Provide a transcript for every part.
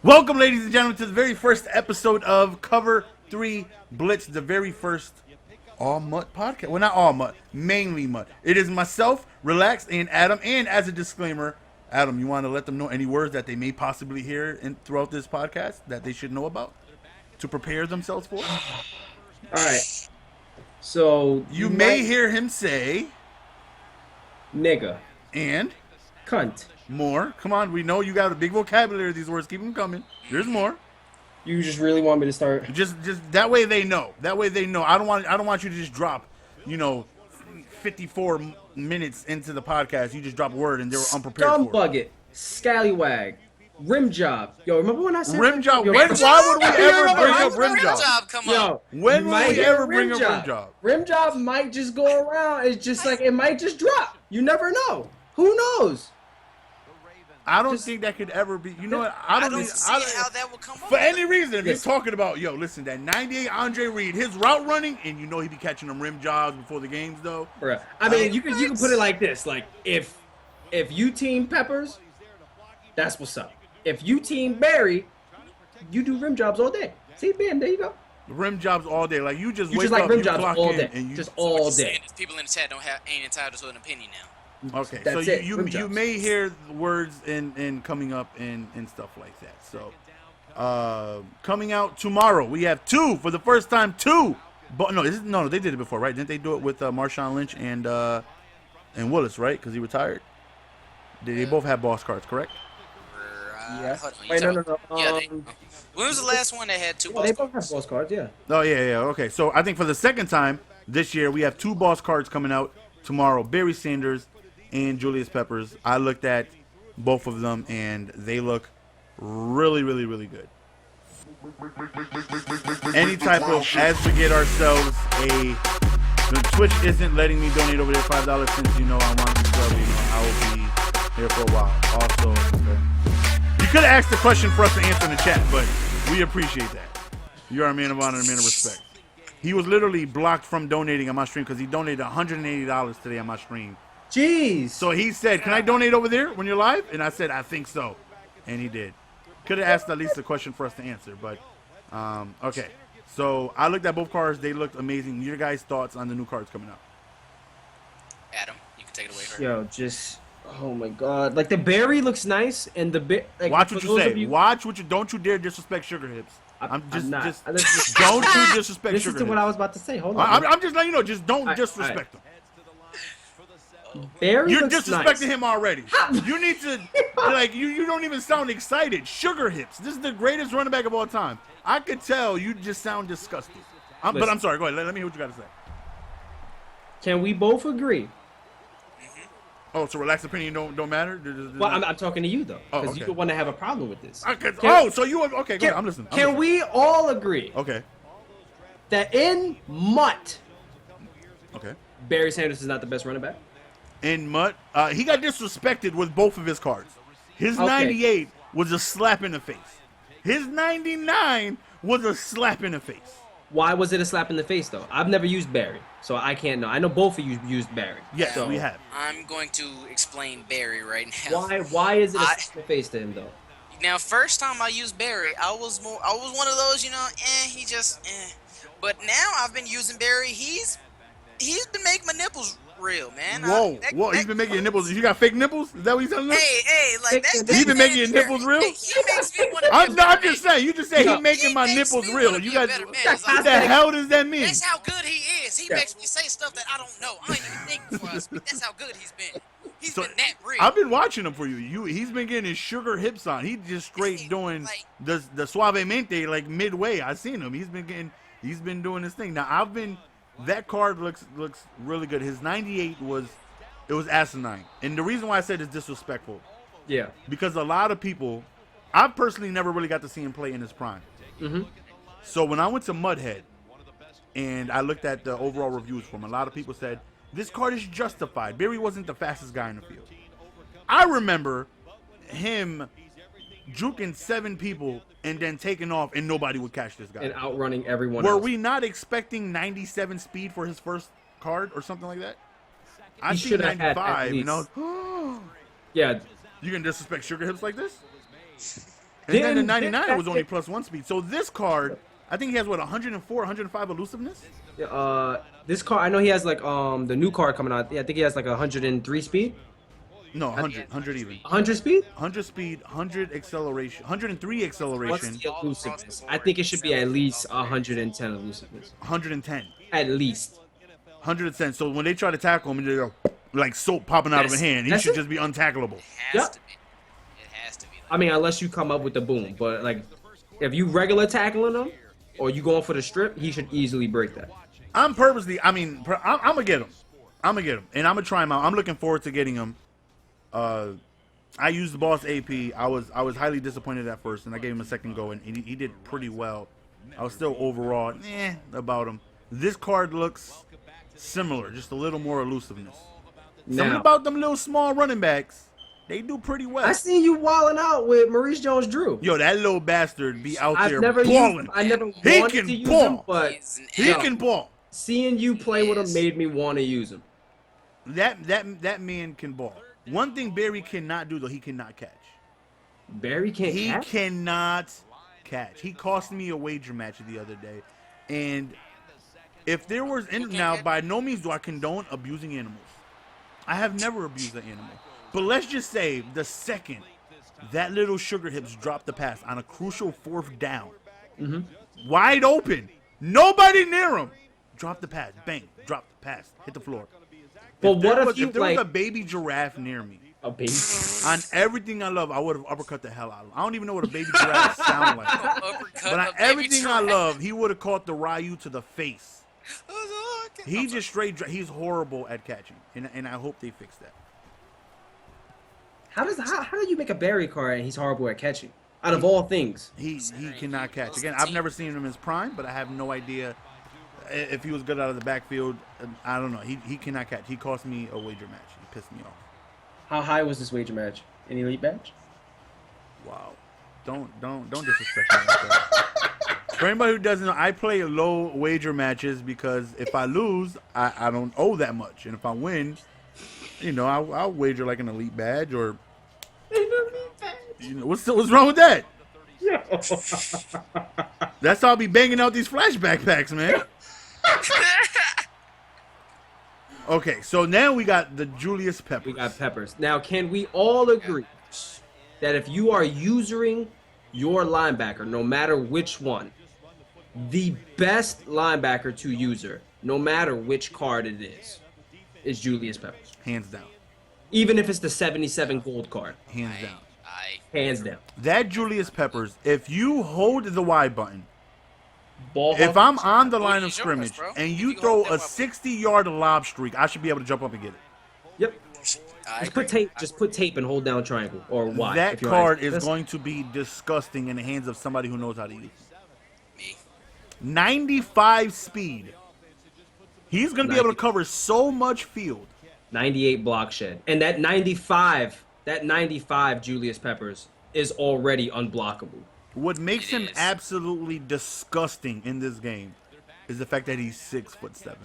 Welcome, ladies and gentlemen, to the very first episode of Cover 3 Blitz, the very first all Mutt podcast. Well, not all Mutt, mainly Mutt. It is myself, Relax, and Adam. And as a disclaimer, Adam, you want to let them know any words that they may possibly hear throughout this podcast that they should know about to prepare themselves for? All right. So you may hear him say nigga and cunt. More. Come on, we know you got a big vocabulary of these words. Keep them coming. There's more. You just really want me to start? Just that way they know. That way they know. I don't want you to just drop, 54 minutes into the podcast. You just drop a word and they were unprepared for it. Bucket, scallywag, rim job. Yo, remember when I said rim job? Yo, why would we ever bring up rim job? Come on. When will we ever bring up rim job? Rim job might just go around. It's just like it might just drop. You never know. Who knows? I don't think that could ever be. You know what? I don't see how that would come up. For any reason, if you're talking about, listen, that 98 Andre Reed, his route running, and he be catching them rim jobs before the games, though. Bruh. I mean, you can put it like this. Like, if you team Peppers, that's what's up. If you team Barry, you do rim jobs all day. See, bam, there you go. Rim jobs all day. Like, you just wake like up, rim you jobs clock all in, day. and you just all day. People in the chat ain't entitled to an opinion now. Okay, That's so it. you may hear words in coming up and stuff like that. So, coming out tomorrow, we have for the first time, But no, they did it before, right? Didn't they do it with Marshawn Lynch and Willis, right? Because he retired. They both have boss cards, correct? Yeah. Wait, no. Yeah, when was the last one that had two boss They cards? both have boss cards, yeah. Oh yeah. Okay, so I think for the second time this year, we have two boss cards coming out tomorrow. Barry Sanders and Julius Peppers. I looked at both of them, and they look really, really, really good. Any type of, as we get ourselves Twitch isn't letting me donate over there $5 since I want to sub. I will be here for a while. Also, you could have asked the question for us to answer in the chat, but we appreciate that. You are a man of honor and a man of respect. He was literally blocked from donating on my stream because he donated $180 today on my stream. Jeez. So he said, "Can I donate over there when you're live?" And I said, "I think so," and he did. Could have asked at least a question for us to answer, but okay. So I looked at both cards; they looked amazing. Your guys' thoughts on the new cards coming out? Adam, you can take it away. Oh my God! Like the berry looks nice, and watch what you say. Watch what you. Don't you dare disrespect Sugar Hips. I'm just not. don't you disrespect This Sugar is Hips. what I was about to say. Hold on. I'm just letting you know. Just don't disrespect them. Barry You're looks disrespecting nice. him already. You need to you don't even sound excited. Sugar Hips. This is the greatest running back of all time. I could tell you just sound disgusted. But I'm sorry. Go ahead. Let me hear what you got to say. Can we both agree? Oh, so relaxed opinion don't matter? Well, I'm talking to you though, because okay. you could want to have a problem with this. Okay. So you okay? Go ahead. I'm listening. Can we all agree? Okay. That in Mutt, okay, Barry Sanders is not the best running back. In Mutt, he got disrespected with both of his cards. His 98 was a slap in the face. His 99 was a slap in the face. Why was it a slap in the face though? I've never used Barry, so I can't know. I know both of you used Barry. Yes, so we have. I'm going to explain Barry right now. Why is it a slap in the face to him though? Now, first time I used Barry, I was one of those, he just. But now I've been using Barry. He's been making my nipples real, man. Whoa, he's been making your nipples. You got fake nipples? Is that what you're telling us? Hey, like that. He's been making your nipples real? He makes me want to. I'm just saying. You just say he's making my nipples real. You got. What the hell does that mean? That's how good he is. He makes me say stuff that I don't know. I ain't even think before I speak. That's how good he's been. He's been that real. I've been watching him for you. He's been getting his Sugar Hips on. He's just straight doing the suavemente like midway. I seen him. He's been doing his thing. Now that card looks really good. His 98 was asinine, and the reason why I said it's disrespectful, because a lot of people, I personally never really got to see him play in his prime. Mm-hmm. So when I went to Mudhead, and I looked at the overall reviews from, a lot of people said this card is justified. Barry wasn't the fastest guy in the field. I remember him juking 7 people and then taking off, and nobody would catch this guy. And outrunning everyone Were else. we not expecting 97 speed for his first card or something like that? I see should have had 95, at you know. least. Yeah. You can disrespect Sugar Hips like this? And then the Didn't- 99 was only +1 speed. So this card, I think he has what 104, 105 elusiveness. This card, I know he has like the new card coming out. Yeah, I think he has like 103 speed, No, 100 even. 100 speed. 100 speed, 100 acceleration, 103 What's acceleration, the elusiveness? I think it should be at least 110 elusiveness. 110. At least. 110. So when they try to tackle him, they're like soap popping out of a hand. He That's should it. just be untackleable. It has Yep. to be. It has to be. I mean, unless you come up with the boom, but like, if you regular tackling him or you going for the strip, he should easily break that. I'm purposely. I mean, I'm gonna get him. I'm gonna get him, and I'm gonna try him out. I'm looking forward to getting him. I used the boss AP. I was highly disappointed at first, and I gave him a second go, and he did pretty well. I was still overall about him. This card looks similar, just a little more elusiveness. Something Now, about them little small running backs. They do pretty well. I seen you wilding out with Maurice Jones-Drew. Yo, that little bastard be out there I never balling. He wanted can to use ball. him, but He's an He animal. can ball. seeing you play with him made me want to use him. That man can ball. One thing Barry cannot do though, he cannot catch. Barry can't He catch? cannot catch. He cost me a wager match the other day, and if there was now, by no means do I condone abusing animals. I have never abused an animal, but let's just say the second that little sugar hips dropped the pass on a crucial 4th down, wide open, nobody near him, drop the pass, bang, drop the pass, hit the floor. But what if there you was like a baby giraffe near me? a baby? On everything I love, I would have uppercut the hell out of him. I don't even know what a baby giraffe sound like. Uppercut But on a baby everything I giraffe. love, he would have caught the Ryu to the face. Okay. He just he's horrible at catching, and I hope they fix that. How do you make a Barry card and he's horrible at catching? Out of all things. He cannot catch. Again, I've never seen him in his prime, but I have no idea if he was good out of the backfield. I don't know. He cannot catch. He cost me a wager match. He pissed me off. How high was this wager match? Any elite badge? Wow. Don't disrespect me like that. For anybody who doesn't know, I play low wager matches because if I lose, I don't owe that much, and if I win, I'll wager like an elite badge or what's wrong with that? That's how I'll be banging out these flashback packs, man. Okay, so now we got the Julius Peppers. We got Peppers. Now, can we all agree that if you are using your linebacker, no matter which one, the best linebacker to user, no matter which card it is Julius Peppers? Hands down. Even if it's the 77 gold card. Hands down. Hands down. That Julius Peppers, if you hold the Y button, Ball if I'm on the Who line you of jumping, scrimmage bro? and If you you throw hold a them up. 60-yard lob streak, I should be able to jump up and get it. Yep. I Just put tape. Just put tape and hold down triangle or Y. That if you're card honest. is That's- going to be disgusting in the hands of somebody who knows how to use it. Me. 95 speed. He's going to be able to 90. cover so much field. 98 block shed, and that 95 Julius Peppers is already unblockable. What makes It him is. absolutely disgusting in this game is the fact that he's 6'7".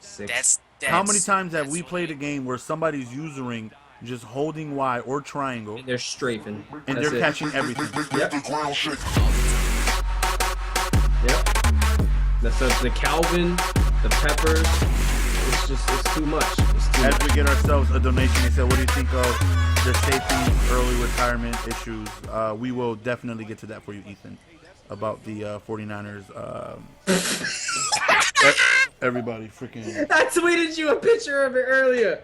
Six. That's How many times have that's we played a game where somebody's using just holding Y or triangle They're strafing. and That's they're it. catching everything? Yep. That's the Calvin, the Peppers. It's too much. It's too As much. we get ourselves a donation, they said, what do you think of the safety early retirement issues? We will definitely get to that for you, Ethan, about the 49ers. Everybody freaking... I tweeted you a picture of it earlier.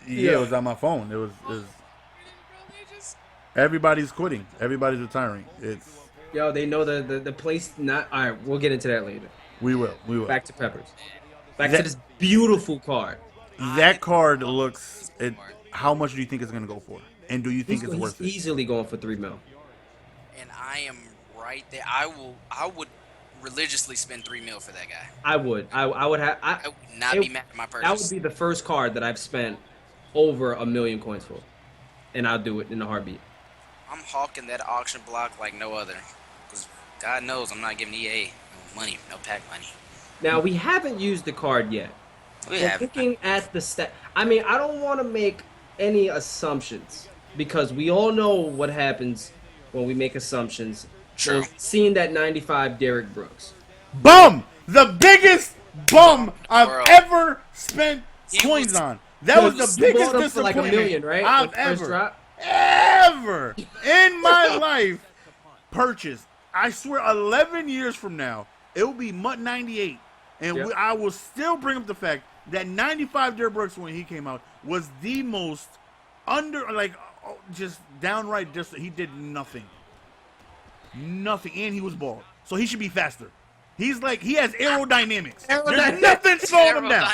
Yeah, it was on my phone. It was everybody's quitting. Everybody's retiring. Yo, they know the place not. All right, we'll get into that later. We will. Back to Peppers. Back That- to this beautiful card. That card looks... How much do you think it's going to go for? And do you think it's He's worth it? easily going for $3 million. And I am right there. I would religiously spend $3 million for that guy. I would. I would have. I would not It- be mad at my That would purchase. be the first card that I've spent over $1 million coins for, and I'll do it in a heartbeat. I'm hawking that auction block like no other. Because God knows I'm not giving EA no money, no pack money. Now we haven't used the card yet. We But have. looking at the stat, I mean, I don't want to make any assumptions because we all know what happens when we make assumptions. True. And seeing that 95 Derrick Brooks. Bum! The biggest bum I've World. ever spent He coins was- on. That was the You biggest bought him for like $1 disappointment million, right? I've When first ever, drop? ever in my life purchased. I swear, 11 years from now, it will be Mutt 98, and Yep. I will still bring up the fact that 95 Derrick Brooks when he came out was the most just downright he did nothing, and he was bald, so he should be faster. He has aerodynamics. There's nothing slowing him down.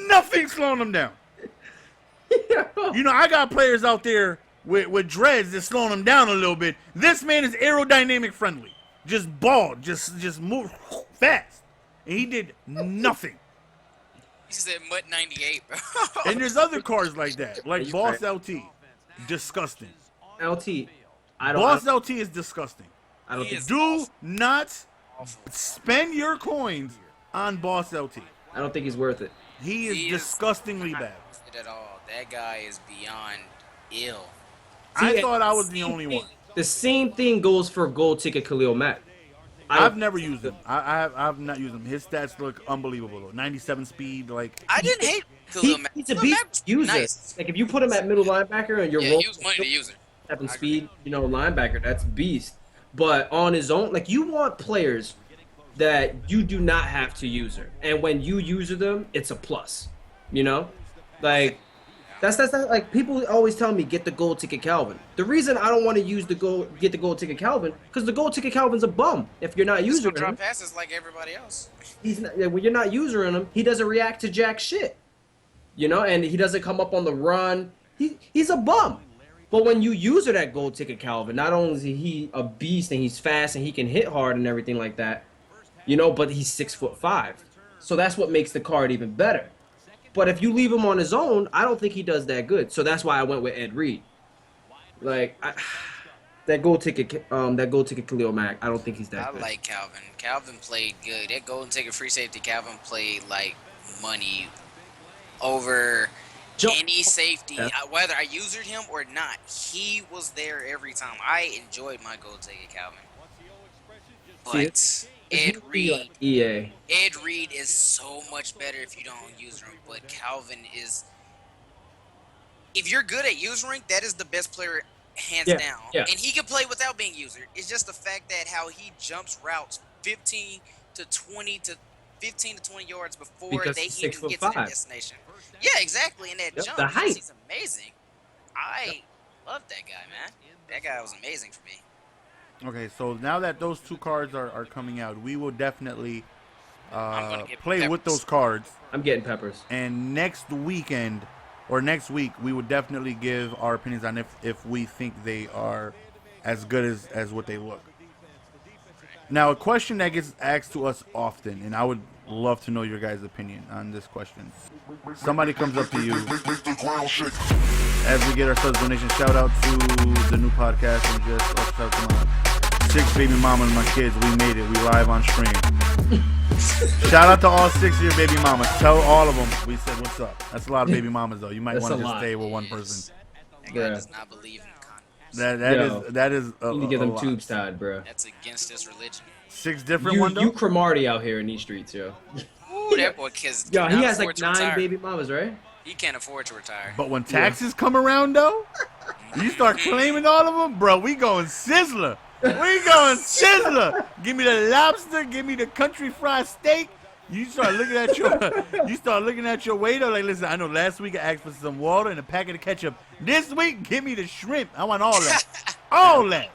Nothing slowing him down. You know, I got players out there with dreads that's slowing him down a little bit. This man is aerodynamic friendly. Just bald. Just move fast. And he did nothing. He said Mutt 98, bro. And there's other cars like that. Like You Boss right. LT. Disgusting. LT. Boss LT is disgusting. I don't He think is Do awful. not spend your coins on Boss LT. I don't think he's worth it. He is He is disgustingly not bad. worth it at all. That guy is beyond ill. I See, thought I was the only one. The same thing goes for gold ticket Khalil Mack. I've never used him. I've not used him. His stats look unbelievable though. 97 speed, like I didn't hate Khalil Mack. He's a Khalil Mack beast was user. nice. Like if you put him at middle linebacker and you're Yeah, rolling he was money to user. having speed, linebacker, that's beast. But on his own, like you want players that you do not have to user, and when you user them, it's a plus. You know, like that's like people always tell me get the gold ticket Calvin. The reason I don't want to use get the gold ticket Calvin because the gold ticket Calvin's a bum if you're not He's using gonna him. drop passes like everybody else. He's not, when you're not using him, he doesn't react to jack shit. And he doesn't come up on the run. He's a bum. But when you use that gold ticket Calvin, not only is he a beast and he's fast and he can hit hard and everything like that, but he's 6'5". So that's what makes the card even better. But if you leave him on his own, I don't think he does that good. So that's why I went with Ed Reed. Like that gold ticket Khalil Mack, I don't think he's that I good. like Calvin. Calvin played good. That golden ticket free safety, Calvin played like money over any safety. Yeah. Whether I used him or not, he was there every time. I enjoyed my gold ticket Calvin. But Ed Reed, EA. Ed Reed is so much better if you don't use him. But Calvin is, if you're good at using, that is the best player hands down. Yeah. And he can play without being user. It's just the fact that how he jumps routes 15 to 20 yards before Because they he's even get to their 6'5". destination. Yeah, exactly. And that Yep, jump, the height. he's amazing. I love that guy, man. That guy was amazing for me. okay. So now that those two cards are coming out, we will definitely I'm gonna get play with Peppers. those cards. I'm getting peppers. And next week, we would definitely give our opinions on if we think they are as good as what they look. Now, a question that gets asked to us often, and I would love to know your guys' opinion on this question. Somebody comes up to you as we get ourselves donation. Shout out to the new podcast and just shout out to my 6 baby mamas and my kids. We made it. We live on stream. Shout out to all 6 of your baby mamas. Tell all of them we said what's up. That's a lot of baby mamas though. You might That's want a to just lot. stay with one person. That guy Yeah. does not believe in condoms. That is You need to get them lot. tubes tied, bro. That's against his religion. 6 different ones though? You Cromartie out here in these streets, yo. Ooh, that boy kids. Yo, he cannot has afford like to 9 retire. baby mamas, right? He can't afford to retire. But when taxes come around though, you start claiming all of them, bro. We going Sizzler. We going Sizzler. Give me the lobster. Give me the country fried steak. You start looking at your waiter like, listen, I know last week I asked for some water and a packet of ketchup. This week, give me the shrimp. I want all that. All that.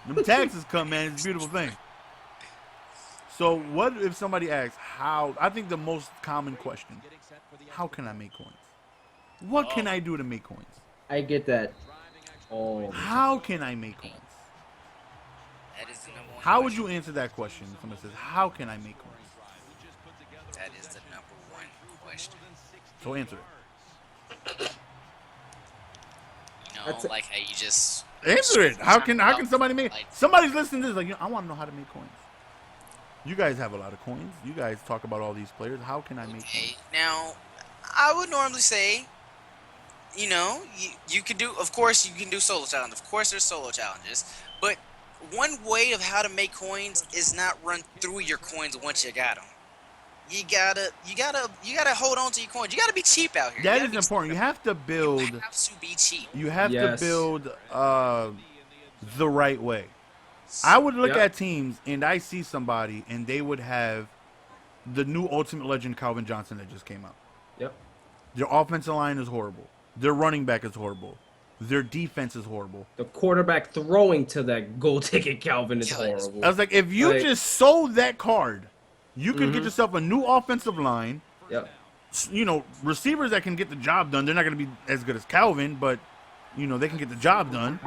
Them taxes come, man. It's a beautiful thing. So what if somebody asks how? I think the most common question, how can I make coins? What can I do to make coins? I get that. Oh, How can I make coins? That is the number one How would question. you answer that question if somebody says, how can I make coins? That is the number one question. So answer it. That's Like how you just Answer it. How can somebody make somebody's listening to this like, I want to know how to make coins. You guys have a lot of coins. You guys talk about all these players. How can I make coins? Okay. Now, I would normally say you know, you can do. Of course, you can do solo challenges. Of course, there's solo challenges. But one way of how to make coins is not run through your coins once you got them. You gotta hold on to your coins. You gotta be cheap out here. That is important. You have to build. You have to be cheap. You have to Yes. build the right way. I would look Yep. at teams and I see somebody and they would have the new Ultimate Legend Calvin Johnson that just came out. Yep. Their offensive line is horrible. Their running back is horrible. Their defense is horrible. The quarterback throwing to that gold ticket Calvin is Yes. horrible. I was like, if you Like- just sold that card, you could get yourself a new offensive line. Yep. You know, receivers that can get the job done. They're not going to be as good as Calvin, but you know they can get the job done.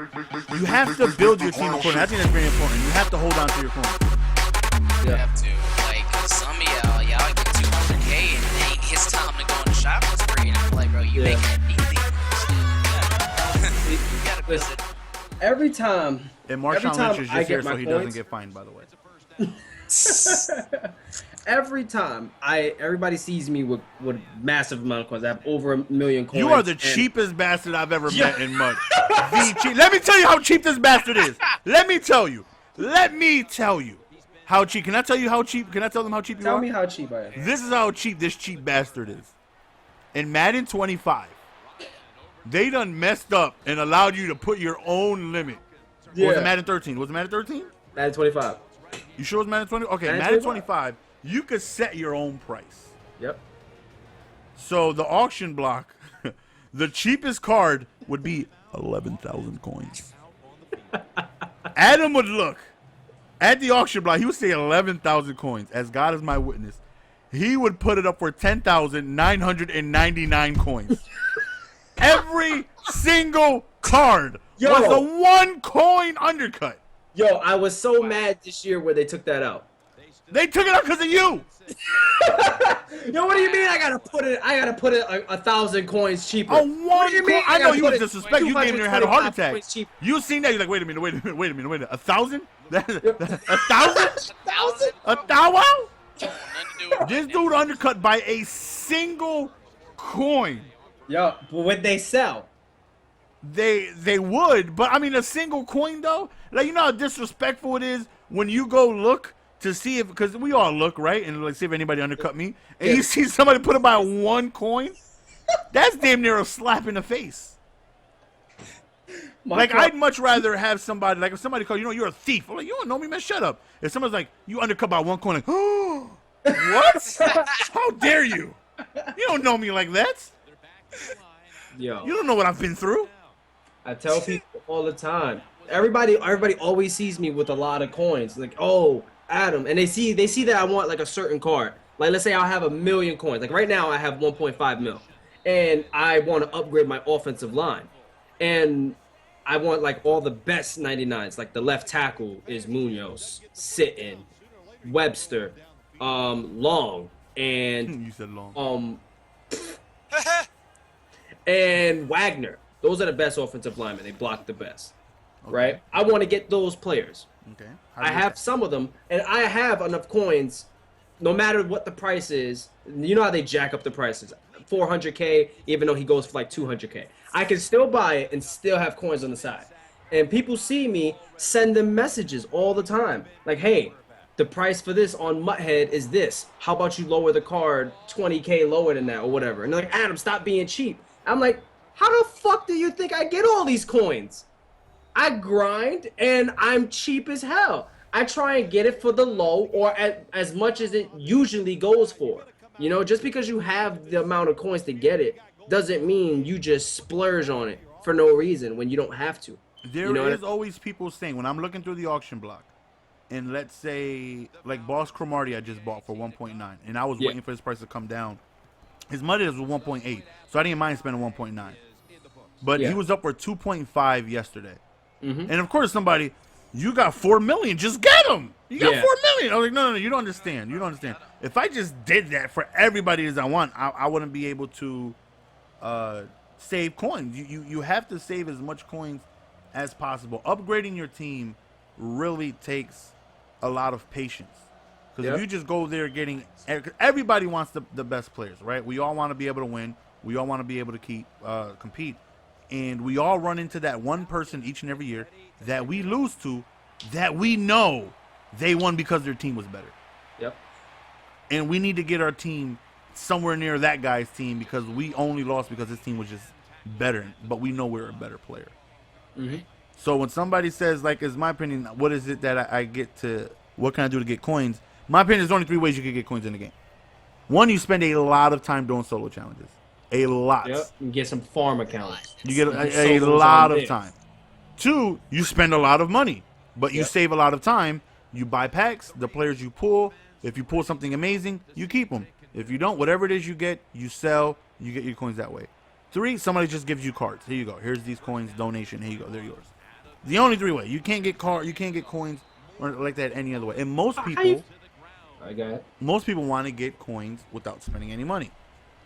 You have to build your team accordingly. I think that's very important. You have to hold on to your coin. You Yeah. have to. Like, 'cause some of y'all get 200K and it ain't his time to go on the shopping spree. And I'm like, bro, you Yeah. making it easy. You gotta build Listen, it. every time, And every Marshawn time Lynch is I just here get so my he doesn't coins, get fined, by the way. every time everybody sees me with massive amount of coins. I have over 1 million coins. You are the and- cheapest bastard I've ever Yeah. met in mud. Let me tell you how cheap this bastard is. Let me tell you how cheap. Can I tell you how cheap? Can I tell them how cheap you Tell are? me how cheap I am. This is how cheap this cheap bastard is. In Madden 25, they done messed up and allowed you to put your own limit. Or was it Yeah. Madden 13? Was it Madden 13? At 25. You sure it was Madden 20? Okay, Madden Madden 25. 25, you could set your own price. Yep. So the auction block, the cheapest card would be 11,000 coins. Adam would look at the auction block. He would say 11,000 coins. As God is my witness, he would put it up for 10,999 coins. Every single card Yo. was a 1 coin undercut. Yo, I was so mad this year where they took that out. They took it out because of you. Yo, what do you mean? I gotta put it 1,000 coins cheaper. A What one do you coin. mean? I know gotta you put was it disrespect. You damn near had a heart 225 attack. coins cheaper. You seen that? You're like, wait a minute. 1,000? A thousand? 1,000? A thou wow? Nothing to do with This it. dude undercut by a single coin. Yo, but when they sell, They would, but I mean a single coin though. Like you know how disrespectful it is when you go look to see if because we all look right and like see if anybody undercut me and Yeah. you see somebody put it by 1 coin. That's damn near a slap in the face. Like I'd much rather have somebody like if somebody called you're a thief. I'm like you don't know me, man. Shut up. If someone's like you undercut by 1 coin, like oh what? How dare you? You don't know me like that. yo, You don't know what I've been through. I tell people all the time. Everybody always sees me with a lot of coins. Like, oh, Adam, and they see that I want like a certain card. Like, let's say I'll have 1 million coins. Like right now, I have 1.5 mil, and I want to upgrade my offensive line, and I want like all the best 99s. Like the left tackle is Munoz, Sitton, Webster, Long, and You said long. and Wagner. Those are the best offensive linemen. They block the best, right? I want to get those players. Okay. I have some of them, and I have enough coins. No matter what the price is, you know how they jack up the prices. 400K, even though he goes for like 200K. I can still buy it and still have coins on the side. And people see me send them messages all the time. Like, hey, the price for this on Mutthead is this. How about you lower the card 20K lower than that or whatever? And they're like, Adam, stop being cheap. I'm like, how the fuck do you think I get all these coins? I grind and I'm cheap as hell. I try and get it for the low or as much as it usually goes for. You know, just because you have the amount of coins to get it doesn't mean you just splurge on it for no reason when you don't have to. There you know is always people saying when I'm looking through the auction block, and let's say like Boss Cromartie I just bought for 1.9, and I was Yeah. waiting for his price to come down. His money was 1.8, so I didn't mind spending 1.9. But Yeah. he was up for 2.5 yesterday, and of course somebody, you got 4 million, just get him. You got Yeah. 4 million. I was like, no, you don't understand. You don't understand. If I just did that for everybody as I want, I wouldn't be able to save coins. You have to save as much coins as possible. Upgrading your team really takes a lot of patience. Because Yep. if you just go there getting, everybody wants the best players, right? We all want to be able to win. We all want to be able to keep compete. And we all run into that one person each and every year that we lose to that we know they won because their team was better. Yep. And we need to get our team somewhere near that guy's team because we only lost because his team was just better. But we know we're a better player. Mm-hmm. So when somebody says, like, is my opinion, what is it that I get to, what can I do to get coins? My opinion, there's only 3 ways you can get coins in the game. One, you spend a lot of time doing solo challenges. A lot. Yep. You get some farm accounts. You get a lot of time. 2, you spend a lot of money, but you save a lot of time. You buy packs, the players you pull. If you pull something amazing, you keep them. If you don't, whatever it is you get, you sell. You get your coins that way. 3, somebody just gives you cards. Here you go. Here's these coins, donation. Here you go. They're yours. The only 3 way. You can't get coins or like that any other way. And most people, most people want to get coins without spending any money.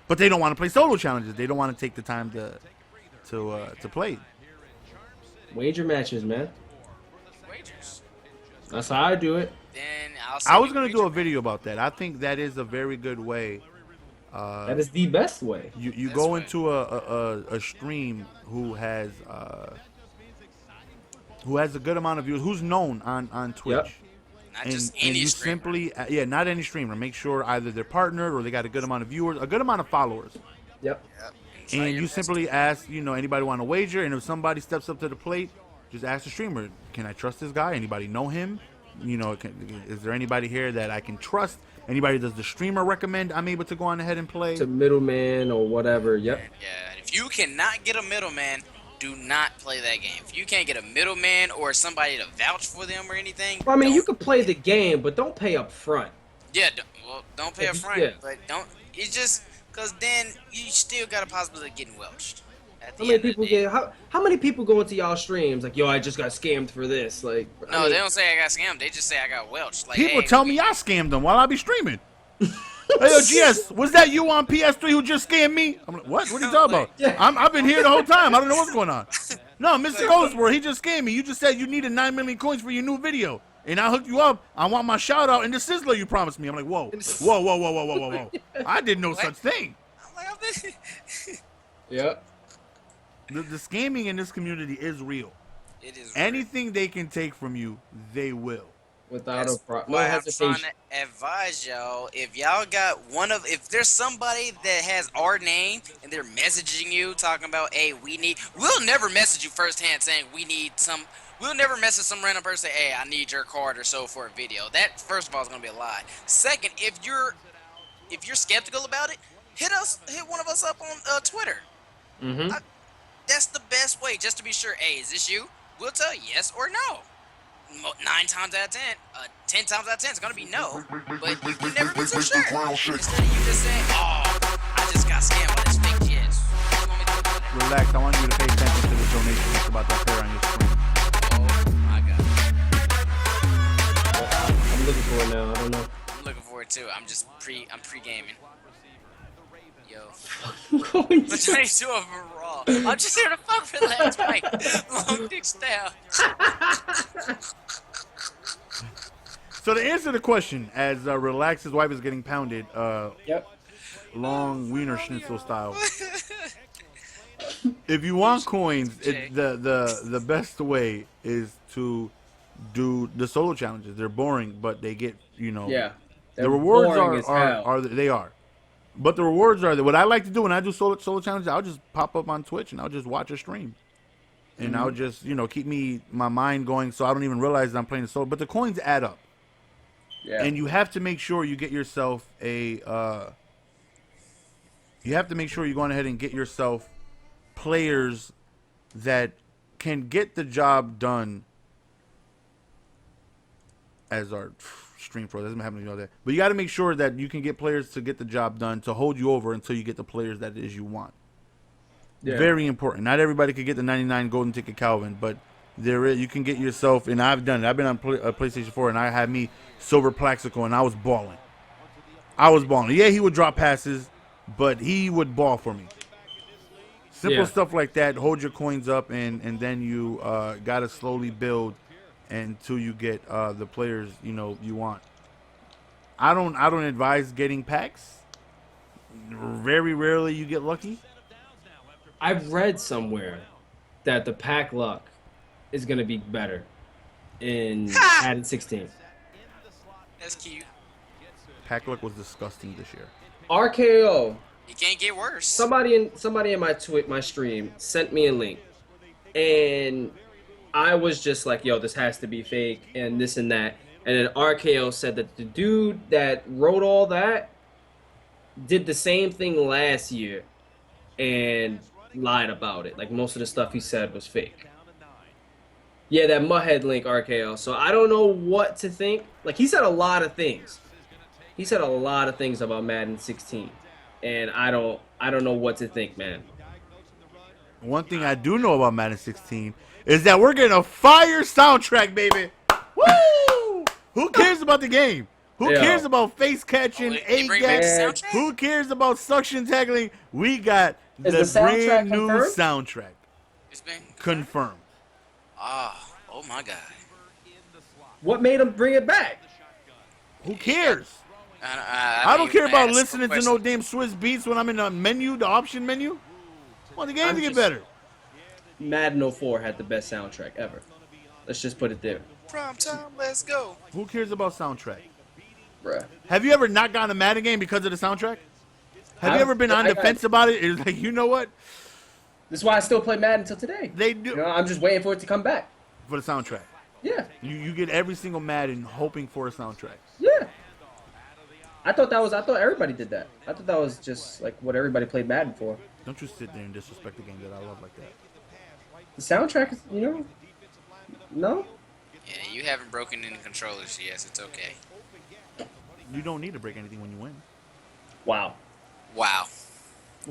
But they don't want to play solo challenges. They don't want to take the time to play. Wager matches, man. Wagers. That's how I do it. Then I was going to do a video about that. I think that is a very good way. That is the best way. You go into a stream who has a good amount of views, who's known on Twitch. Not just any you streamer. simply, not any streamer. Make sure either they're partnered or they got a good amount of viewers, a good amount of followers. Yep. And you simply ask, anybody want to wager? And if somebody steps up to the plate, just ask the streamer, can I trust this guy? Anybody know him? Is there anybody here that I can trust? Anybody does the streamer recommend I'm able to go on ahead and play? To middleman or whatever. Yep. Yeah. And if you cannot get a middleman, do not play that game. If you can't get a middleman or somebody to vouch for them or anything. Well, I mean, you could play the game, but don't pay up front. Yeah, don't pay up front. Yeah. But don't. It's just because then you still got a possibility of getting welched. How many people go into y'all streams like, yo, I just got scammed for this? Like, No, they don't say I got scammed. They just say I got welched. Like, people hey, tell me I scammed them while I be streaming. Hey, yo, GS, was that you on PS3 who just scammed me? I'm like, what? What are you talking about? Yeah. I've been here the whole time. I don't know what's going on. No, Mr. Goldsworth, he just scammed me. You just said you needed 9 million coins for your new video. And I hooked you up. I want my shout out and the Sizzler you promised me. I'm like, whoa. I did no such thing. I'm like, Yep. The scamming in this community is real. it is Anything they can take from you, they will. Without That's no why I'm trying hesitation. to advise y'all, if y'all got if there's somebody that has our name and they're messaging you talking about, hey, we'll never message you firsthand saying we'll never message some random person, hey, I need your card or so for a video. That, first of all, is going to be a lie. Second, if you're skeptical about it, hit one of us up on Twitter. Mm-hmm. That's the best way, just to be sure, hey, is this you? We'll tell you yes or no. 9 times out of 10, 10 times out of 10, it's gonna be no. But you can never be so sure. Instead of you just saying, oh, I just got scammed by this fake yes. You want me to do that? Relax. I want you to pay attention to the donation. It's about that pair on your screen. Oh my god. I'm looking for it now. I don't know. I'm looking for it too. I'm pre-gaming. Yo. I'm going Let's to. try to do a raw. I'm just here to fuck for that fight. Long dick style. So to answer the question, as Relax's wife is getting pounded, Yep. long wiener schnitzel style. If you want coins, the best way is to do the solo challenges. They're boring, but they get Yeah. the rewards boring as hell. are. But the rewards are there. What I like to do when I do solo challenges, I'll just pop up on Twitch and I'll just watch a stream. And I'll just, keep my mind going so I don't even realize that I'm playing the solo. But the coins add up. Yeah. And you have to make sure you get yourself you have to make sure you're going ahead and get yourself players that can get the job done as our stream pro. Doesn't happen to know that. But you got to make sure that you can get players to get the job done to hold you over until you get the players that it is you want. Yeah. Very important. Not everybody could get the 99 golden ticket Calvin, but you can get yourself, and I've done it. I've been on PlayStation 4, and I had me Silver Plaxico, and I was balling. Yeah, he would drop passes, but he would ball for me. Simple stuff like that. Hold your coins up, and then you got to slowly build until you get the players you want. I don't advise getting packs. very rarely you get lucky. I've read somewhere that the pack luck is going to be better in Ha! Madden 16. That's cute. Pack luck was disgusting this year. RKO. It can't get worse. Somebody in my stream sent me a link, and I was just like, "Yo, this has to be fake," and this and that. And then RKO said that the dude that wrote all that did the same thing last year and lied about it. Like most of the stuff he said was fake. Yeah, that Mudhead link, RKO. So I don't know what to think. Like he said a lot of things. He said a lot of things about Madden 16, and I don't know what to think, man. One thing I do know about Madden 16 is that we're getting a fire soundtrack, baby. Woo! Who cares about the game? Who cares about face catching, they bring back the A-gap? soundtrack? Who cares about suction tackling? We got Is the the soundtrack brand new confirmed? soundtrack It's been confirmed. oh my god. What made him bring it back? Who cares? I I don't care about ask listening to questions. no damn Swiss beats when I'm in the menu, the option menu. I want the game I'm to get just- better. Madden 04 had the best soundtrack ever. Let's just put it there, Prime time, let's go. Who cares about soundtrack? bruh. Have you ever not gotten a Madden game because of the soundtrack? Have you ever been on I the got- fence about it? It's like, you know what? This is why I still play Madden until today. They do You know, I'm just waiting for it to come back. for the soundtrack. Yeah, You get every single Madden hoping for a soundtrack. yeah. I thought everybody did that. I thought that was just like what everybody played Madden for. Don't you sit there and disrespect the game that I love like that. The soundtrack is, you know, no. Yeah, you haven't broken any controllers. Yes, it's okay. You don't need to break anything when you win. Wow. Wow.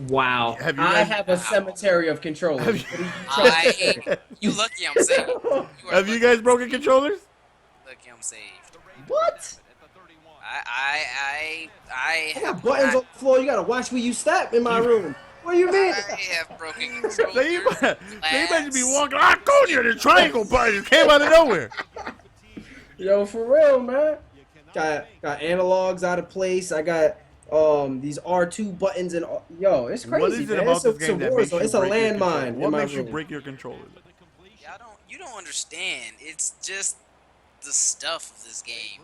Wow. Have you I guys- have a cemetery of controllers. Have you- What are you trying to say? You lucky I'm saved. You are Have you lucky guys broken controllers? Lucky I'm saved. What? I I got have buttons on the floor. You gotta watch where you step in my room. What do you mean? I have broken They controllers. might be walking. I told you the triangle button just came out of nowhere. Yo, for real, man. Got analogs out of place. I got these R2 buttons and yo, it's crazy. What is it man. about It's a, this game that war makes zone. you It's a break your controller? landmine What in my makes you room. break your controller? Yeah, you don't understand. It's just the stuff of this game.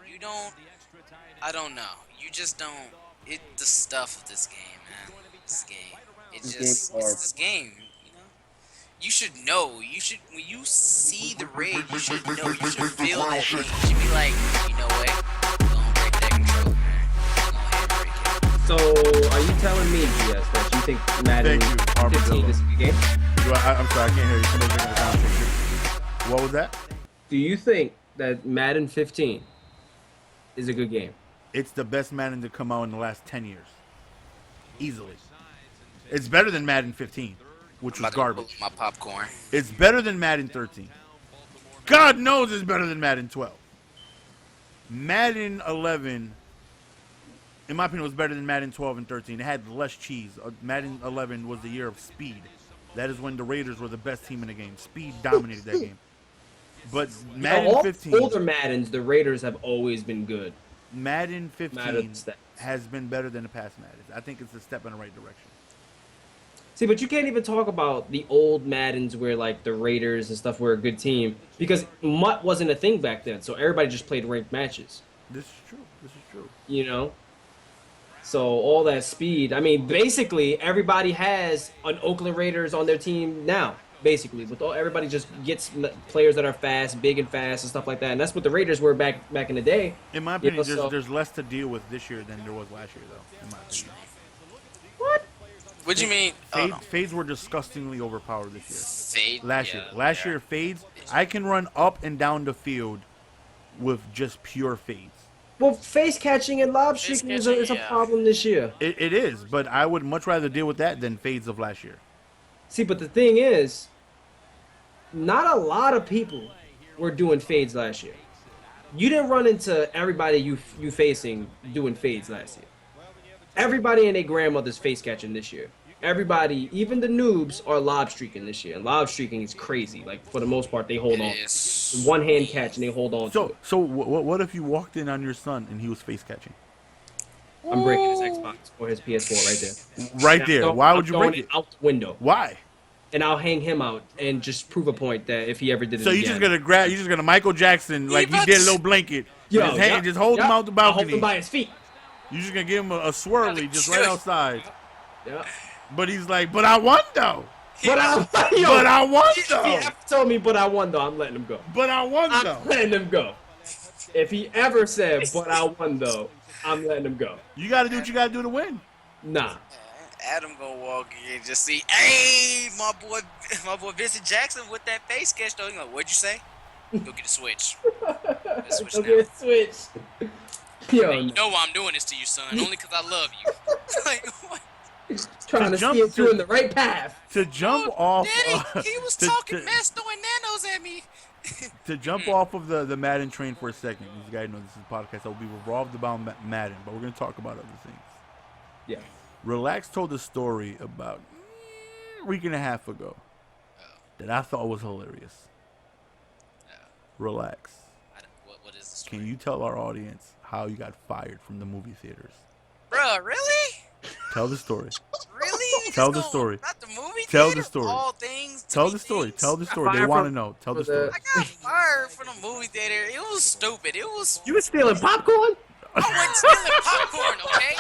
I don't know. You just don't. The stuff of this game, man. This game. This game's hard. It's this game. You know. You should know. You should when you see the raid. You should know. You should feel that thing. You should be like, you know what? Gonna break that controller, man. Go ahead and break it. So, are you telling me, GS, that you think Madden Thank you, 15 Armadillo. is a good game? I'm sorry, I can't hear you. Somebody's making the sound. What was that? Do you think that Madden 15 is a good game? It's the best Madden to come out in the last 10 years. Easily. It's better than Madden 15, which I'm was about to garbage. pull my popcorn. It's better than Madden 13. God knows it's better than Madden 12. Madden 11, in my opinion, was better than Madden 12 and 13. It had less cheese. Madden 11 was the year of speed. That is when the Raiders were the best team in the game. Speed dominated that game. But Madden all 15, older Maddens, the Raiders have always been good. Madden 15 Madden stats. has been better than the past Madden. I think it's a step in the right direction. See, but you can't even talk about the old Maddens where like the Raiders and stuff were a good team because MUT wasn't a thing back then, so everybody just played ranked matches. This is true. This is true. You know? So all that speed, I mean, basically everybody has an Oakland Raiders on their team now. Basically, with everybody just gets players that are fast, big and fast, and stuff like that, and that's what the Raiders were back in the day. In my opinion, You know, so- there's less to deal with this year than there was last year, though. In my opinion, What? What do you mean? Oh, no. Fades were disgustingly overpowered this year. Fade. Last yeah, year, last yeah. year fades. I can run up and down the field with just pure fades. Well, face catching and lob Face streaking is a catching, yeah. problem this year. It is, but I would much rather deal with that than fades of last year. See, but the thing is, not a lot of people were doing fades last year. You didn't run into everybody you facing doing fades last year. Everybody and their grandmother's face catching this year. Everybody, even the noobs, are lob streaking this year. And lob streaking is crazy. Like, for the most part, they hold on. It is. One hand catch and they hold on to it. So what if you walked in on your son and he was face catching? I'm breaking his Xbox or his PS4 right there. Right And there. Why I'm would you throwing break it it? out the window, Why? and I'll hang him out and just prove a point that if he ever did it So you again, just gonna grab? You just gonna Michael Jackson like he about did a to- little blanket yo, in his hand, yep, just hold him yep, out the I'll hold him balcony. by his feet. You just gonna give him a swirly just right Should. outside. Yeah. But he's like, but I won though. But yo, But I won if though. he ever told me, but I won though, I'm letting him go. But I won I'm though. letting him go. If he ever said, but I won though, I'm letting him go. You gotta do what you gotta do to win. Nah. Adam gonna walk in and just see, hey, my boy Vincent Jackson with that face sketch though. He like, what'd you say? Go get a switch. Let's switch Don't now. get switched. Yo, You know why I'm doing this to you, son? Only because I love you. Like, what? trying to jump steer to- you in the right path. To jump Oh, off. Daddy, he was to- talking to- mess, throwing nanos at me. To jump off of the Madden train for a second, you guys know this is a podcast that will be revolved about Madden, but we're gonna talk about other things. Yeah. Relax told a story about a week and a half ago that I thought was hilarious. Relax. What is the story? Can you tell our audience how you got fired from the movie theaters? Bruh, really? Tell the story. Really? You Tell just the gonna- story. Not the movie Tell the theater? story. All things. to Tell be the story. things? Tell the story. They fired want to from- know. Tell the for the- story. I got fired from the movie theater. It was stupid. It was. You was stealing popcorn? I went stealing popcorn, okay?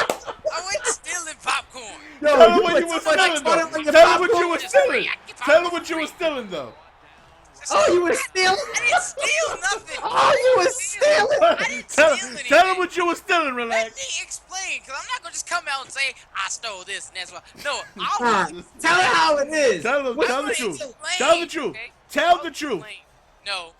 I went stealing popcorn. Yo, Tell them you what put you were so much stealing, butter though. on your Tell them what you popcorn? were stealing. Tell them what you were stealing, though. Oh, you was stealing? I didn't steal nothing. Oh, you was stealing? I didn't Tell steal anything. them what you were stealing, Let relax. me explain, because I'm not going to just come out and say, I stole this and that's why. No, Huh. I was. Tell it how it is. Tell them. What- Tell the I'ma truth. explain, Tell the truth. okay? Tell I'll the truth. explain. No.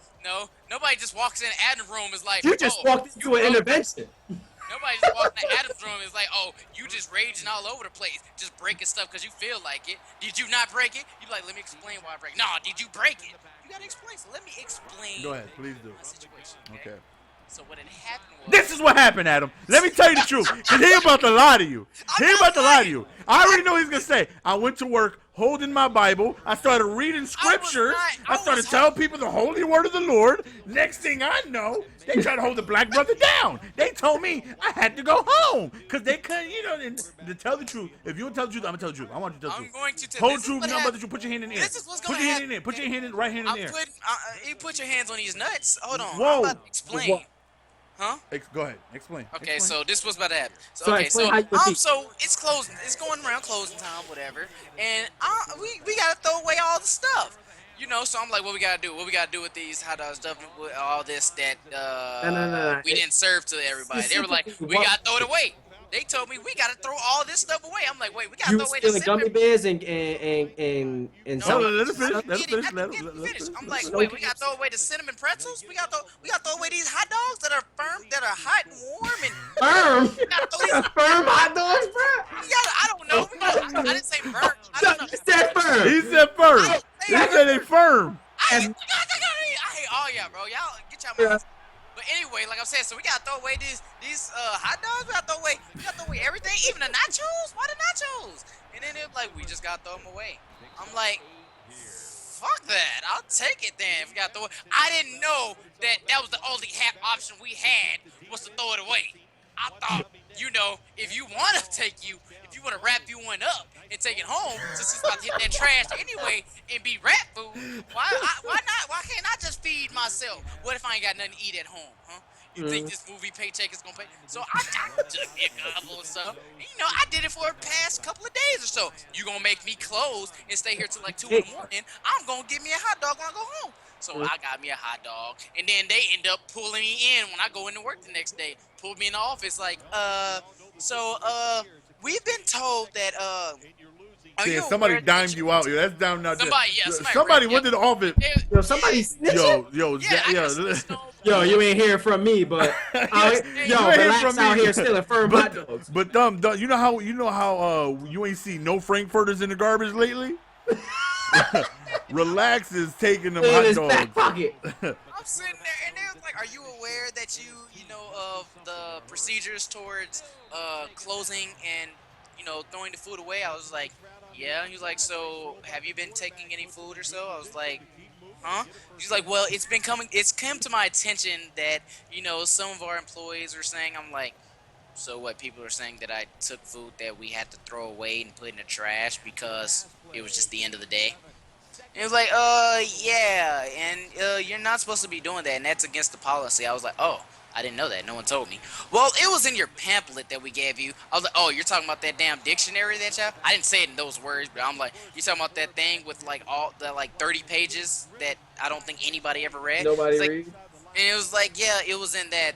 Nobody just walks in Adam's room is like, You just oh, walked into you an broke. intervention. Nobody just walks in Adam's room and is like, oh, you just raging all over the place, just breaking stuff because you feel like it. Did you not break it? You be like, let me explain why I break. Nah, did you break it? You gotta explain. So let me explain. Go ahead, please do. My situation. Okay. So what had happened was. This is what happened, Adam. Let me tell you the truth. Cause he about to lie to you. He about to lie to you. I already know he's gonna say. I went to work holding my Bible. I started reading scriptures. I started telling people the holy word of the Lord. Next thing I know, they tried to hold the black brother down. They told me I had to go home because they couldn't, and to tell the truth. If you don't tell the truth, I'm gonna tell the truth. I want you to tell the I'm truth. going to tell Hold this is truth, what nothing but the happened. truth. Put your hand in the air. This is what's Put gonna your hand in happen. there. Put your hand in right hand in I'm there. putting. You put your hands on these nuts. Hold on. Whoa. I'm about to explain. What? Huh? Go ahead. Explain. Okay, Explain. so this was about to happen. So So, okay, explain so how you would be. so it's closing. It's going around closing time, whatever. And we gotta throw away all the stuff, So I'm like, what we gotta do? What we gotta do with these hot dog stuff? With all this that No. we didn't serve to everybody. They were like, we gotta throw it away. They told me we gotta throw all this stuff away. I'm like, wait, we gotta You throw was away stealing the gummy cinnamon. bears and No, some. let us finish. I Let us didn't finish. Let us finish. finish. I'm like, Let us wait, we finish. gotta throw away the cinnamon pretzels. We gotta throw away these hot dogs that are firm, that are hot and warm, and Firm. we gotta throw these. Firm hot dogs, bro. We gotta, I don't know. I didn't say burnt. I don't know. It's that firm. He said firm. He said they firm. I hate all y'all, bro. Y'all get y'all minds. But anyway, like I'm saying, so we gotta throw away these hot dogs. We gotta throw away everything, even the nachos. Why the nachos? And then they're like, we just gotta throw them away. I'm like, fuck that. I'll take it then. If we gotta throw it, I didn't know that was the only option we had was to throw it away. I thought, if you want to wrap you one up and take it home, since it's about to hit that trash anyway and be rat food, why not? Why can't I just feed myself? What if I ain't got nothing to eat at home, huh? You think this movie paycheck is gonna pay? So I took me a couple and stuff. And, I did it for the past couple of days or so. You gonna make me close and stay here till like 2 in the morning? I'm gonna get me a hot dog when I go home. So I got me a hot dog, and then they end up pulling me in when I go into work the next day. Pulled me in the office like, we've been told that are you Yeah, somebody aware that dimed you out. Yo, that's down now. Somebody went to the office. Yo, somebody snitching. Yo, I got snitched on. Yo, you ain't hearing from me, but You ain't relax from out me. here stealing firm hot dogs. But you know how you ain't seen no Frankfurters in the garbage lately. Relax is taking them In hot his back dogs. pocket. I'm sitting there, and they're like, "Are you aware that you know of the procedures towards closing and throwing the food away?" I was like, "Yeah." And he was like, "So have you been taking any food or so?" I was like, "Huh?" He's like, "Well, it's come to my attention that some of our employees are saying." I'm like, So what people are saying that I took food that we had to throw away and put in the trash because it was just the end of the day. And it was like, yeah, and you're not supposed to be doing that, and that's against the policy. I was like, oh, I didn't know that. No one told me. Well, it was in your pamphlet that we gave you. I was like, oh, you're talking about that damn dictionary that you have? I didn't say it in those words, but I'm like, you talking about that thing with like all the like 30 pages that I don't think anybody ever read? Nobody It's like, read. and it was like, yeah, it was in that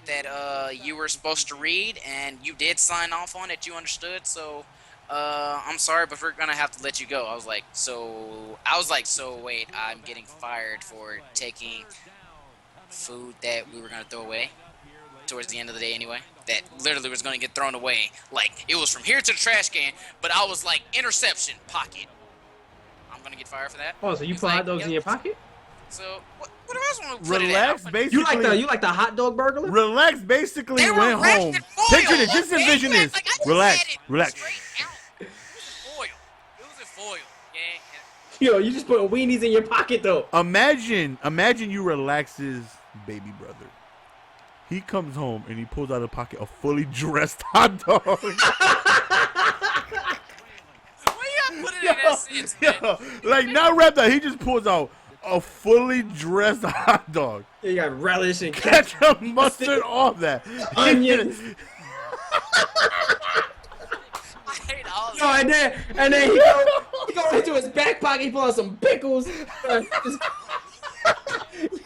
you were supposed to read, and you did sign off on it. You understood, so I'm sorry, but we're gonna have to let you go. So wait, I'm getting fired for taking food that we were gonna throw away towards the end of the day anyway. That literally was gonna get thrown away. Like it was from here to the trash can, but I was like interception pocket. I'm gonna get fired for that. Oh, so you He's put like, hot dogs yeah. in your pocket? So what else want to put Relax, it at? basically. You like the hot dog burglar? Relax, basically They were went wrapped home. in foil, Picture this. Just okay? envision You this. act like I just Relax, had it relax. straight out. It was in foil. It was in foil. Yeah. Yo, you just put weenies in your pocket though. Imagine you relaxes baby brother. He comes home and he pulls out of the pocket a fully dressed hot dog. Why you gotta put it in that sense, man? Yo, like not wrapped up. He just pulls out a fully dressed hot dog. You got relish and ketchup. Ketchup, mustard, all that. Onions. I hate all of Yo, that. and then he go into his back pocket, he pull out some pickles.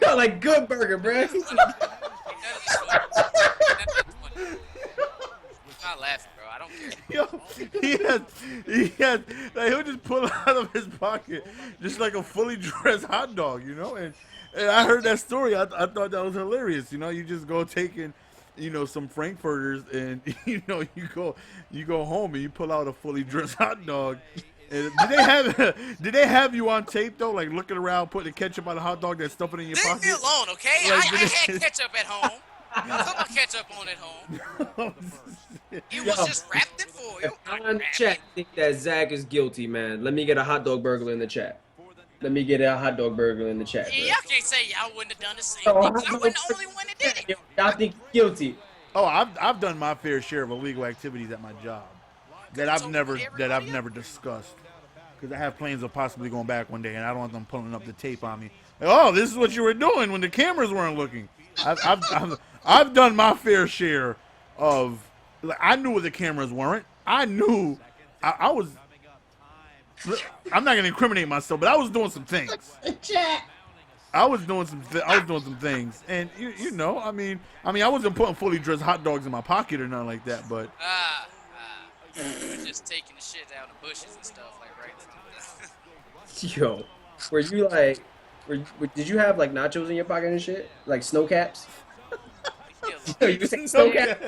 Yo, like good burger, bro. Not laughing, bro. I don't care. Yo, he has, like he'll just pull out of his pocket just like a fully dressed hot dog, you know. And I heard that story. I thought that was hilarious. You know, you just go taking, you know, some frankfurters and you know you go home and you pull out a fully dressed hot dog. And did they have you on tape though, like looking around, putting ketchup on a hot dog, that's stuffing in your Leave pocket? me alone, okay? Like, I had ketchup at home. I put my ketchup on at home. It was just wrapped in foil. On chat, think that Zach is guilty, man. Let me get a hot dog burglar in the chat. Let me get a hot dog burglar in the chat. Yeah, bro. y'all can't say y'all wouldn't have done the same Oh, thing. 'Cause I wasn't the only one that did it. Y'all think he's guilty? Oh, I've done my fair share of illegal activities at my job that I've never discussed, because I have plans of possibly going back one day, and I don't want them pulling up the tape on me. Like, oh, this is what you were doing when the cameras weren't looking. I've done my fair share of. Like, I knew the cameras weren't. I knew I was. I'm not gonna incriminate myself, but I was doing some things. I was doing some things, and you know, I mean, I wasn't putting fully dressed hot dogs in my pocket or nothing like that, but You were just taking the shit out of bushes and stuff, like right. Yo, were you like, did you have like nachos in your pocket and shit, like snow caps? You say snow caps?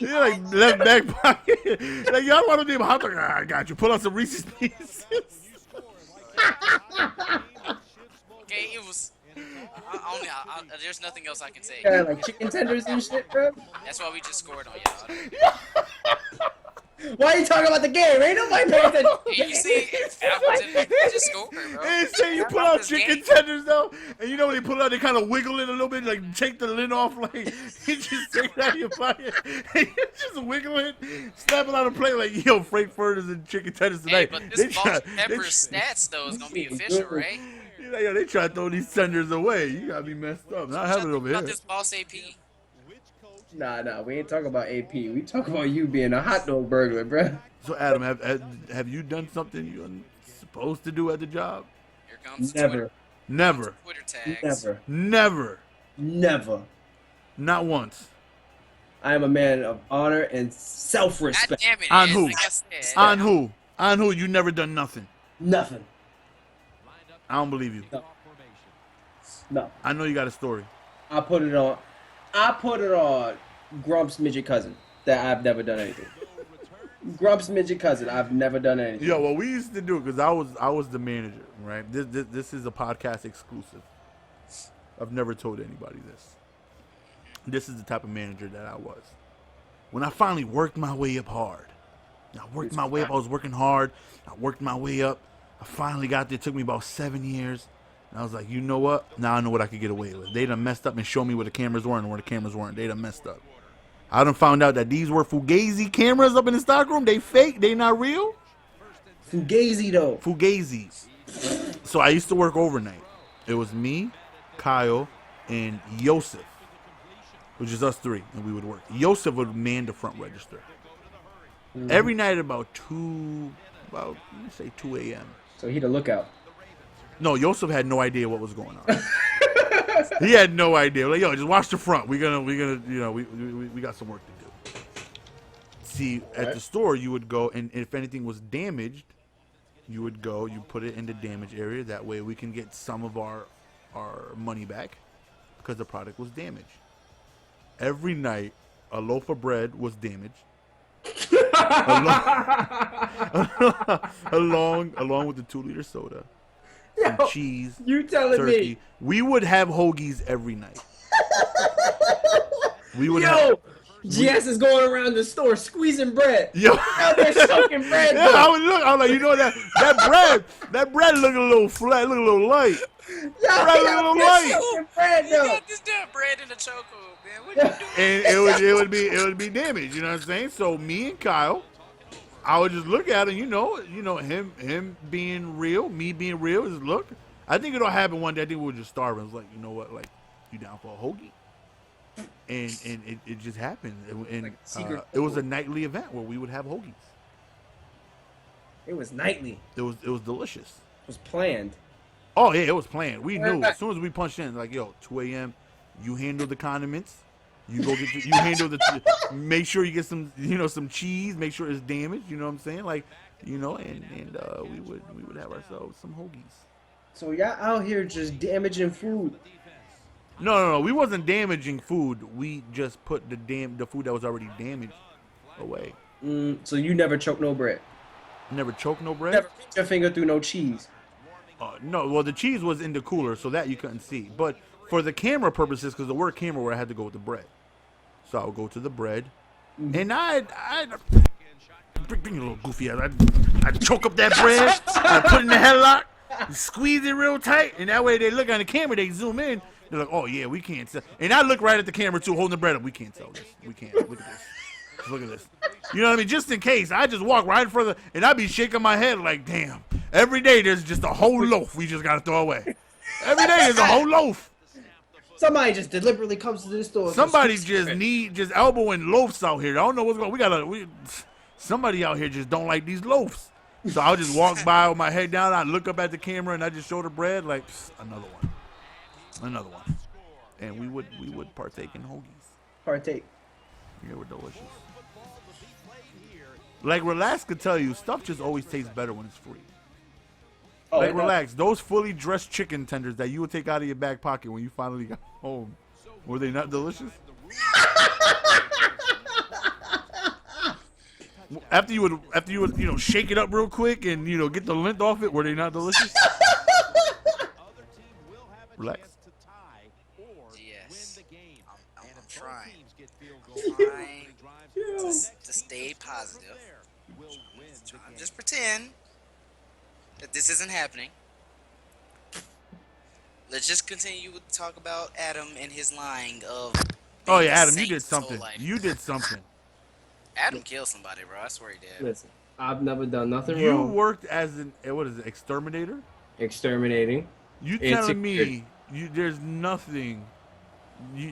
you're like left back pocket. Like y'all want to do a hot dog? I got you. Pull out some Reese's Pieces. Okay, it was. There's nothing else I can say. Yeah, like chicken tenders and shit, bro. That's why we just scored on y'all. Why are you talking about the game? Ain't nobody paying attention. Hey, you see, we just scored, bro. They say you pull out chicken tenders though, and you know when they pull it out, they kind of wiggle it a little bit, like take the lid off, like you just take it out of your pocket, and you just wiggle it, snap it on a plate, like yo, frankfurters and chicken tenders tonight. Hey, but this Boss Pepper stats though is gonna be official, right? You know, yo, they try to throw these tenders away. You gotta be messed up. Not having it over here. About this Boss AP. Nah, we ain't talking about AP. We talking about you being a hot dog burglar, bro. So Adam, have you done something you're supposed to do at the job? Here comes Never. Never. Twitter tags. Never. Never. Never. Not once. I am a man of honor and God self-respect. damn it, On Ed, who? like I said. On who? On who? You never done nothing. Nothing. I don't believe you. No. I know you got a story. I put it on Grump's midget cousin that I've never done anything. Grump's midget cousin, I've never done anything. Yo, what we used to do, because I was the manager, right? This is a podcast exclusive. I've never told anybody this. This is the type of manager that I was. When I finally worked my way up hard, I was working hard. I worked my way up. I finally got there. It took me about 7 years. And I was like, you know what? Now I know what I could get away with. They done messed up and showed me where the cameras were and where the cameras weren't. They done messed up. I done found out that these were Fugazi cameras up in the stockroom. They fake. They not real. Fugazi though. Fugazis. So I used to work overnight. It was me, Kyle, and Yosef, which is us three, and we would work. Yosef would man the front register. Every night at about let me say 2 a.m. So he the lookout. No, Yosef had no idea what was going on. He had no idea. Like, yo, just watch the front. We got some work to do. See, at the store, you would go, and if anything was damaged, you would go, you put it in the damage area. That way we can get some of our money back because the product was damaged. Every night, a loaf of bread was damaged. along with the 2-liter soda, some cheese, You telling turkey. me? We would have hoagies every night. We would GS is going around the store squeezing bread. Out there soaking bread. Yeah, I was like, you know that bread looking a little flat, looking a little light. Bread looking a little light. Bread, You got this damn bread in the chokehold, man. What you doing? And it would be damaged. You know what I'm saying? So me and Kyle, I would just look at him. You know him being real, me being real. Just look. I think it'll happen one day. I think we were just starving. I was like, you know what? Like, you down for a hoagie? And it just happened. And it was a nightly event where we would have hoagies. It was nightly. It was delicious. It was planned. Oh yeah, it was planned. We knew as soon as we punched in, like, yo, 2 a.m. You handle the condiments. You go get you handle make sure you get some cheese. Make sure it's damaged. You know what I'm saying? Like, and we would have ourselves some hoagies. So y'all out here just damaging food. No. We wasn't damaging food. We just put the food that was already damaged away. So you never choke no bread. Never choke no bread. Never put your finger through no cheese. No. Well, the cheese was in the cooler, so that you couldn't see. But for the camera purposes, because the word camera, where I had to go with the bread, so I would go to the bread, and I'd bring a little goofy ass. I'd choke up that bread. I put it in the headlock, squeeze it real tight, and that way they look on the camera, they zoom in. They're like, oh, yeah, we can't sell. And I look right at the camera, too, holding the bread up. We can't sell this. We can't. Look at this. Look at this. You know what I mean? Just in case. I just walk right in front of the, and I'd be shaking my head like, damn. Every day there's just a whole loaf we just got to throw away. Every day there's a whole loaf. Somebody just deliberately comes to this store. Somebody just elbowing loafs out here. I don't know what's going on. Somebody out here just don't like these loafs. So I'll just walk by with my head down. I look up at the camera, and I just show the bread like, another one. And we would partake in hoagies. Partake. They were delicious. Like Relax could tell you, stuff just always tastes better when it's free. Oh, Like Relax, those fully dressed chicken tenders that you would take out of your back pocket when you finally got home, were they not delicious? After you would shake it up real quick and get the lint off it, were they not delicious? Relax. Yes. I'm trying. To stay positive. I'm just pretend that this isn't happening. Let's just continue to talk about Adam and his lying of. Oh yeah, Adam, you did something. You did something. Adam killed somebody, bro. I swear he did. Listen, I've never done nothing You wrong. worked as exterminator? Exterminating. You telling me there's nothing?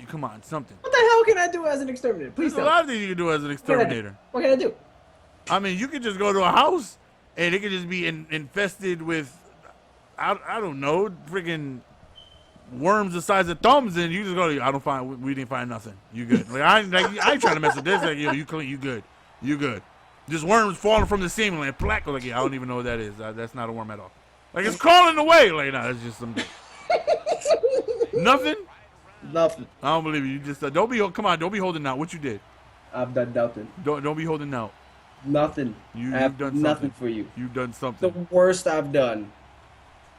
Come on, something. What the hell can I do as an exterminator? Please There's a tell me. lot of things you can do as an exterminator. What can I do? I mean, you could just go to a house and it could just be infested with, I don't know, freaking worms the size of thumbs, and you just go, we didn't find nothing. You good? I ain't trying to mess with this. Like, you clean, you good. Just worms falling from the ceiling, like plaque. Like, I don't even know what that is. That's not a worm at all. Like, it's crawling away. Like, nah, it's just some. Nothing. Nothing. I don't believe you. You just don't be holding out. What you did? I've done nothing. Don't be holding out. Nothing. You've done nothing something for you. You've done something. The worst I've done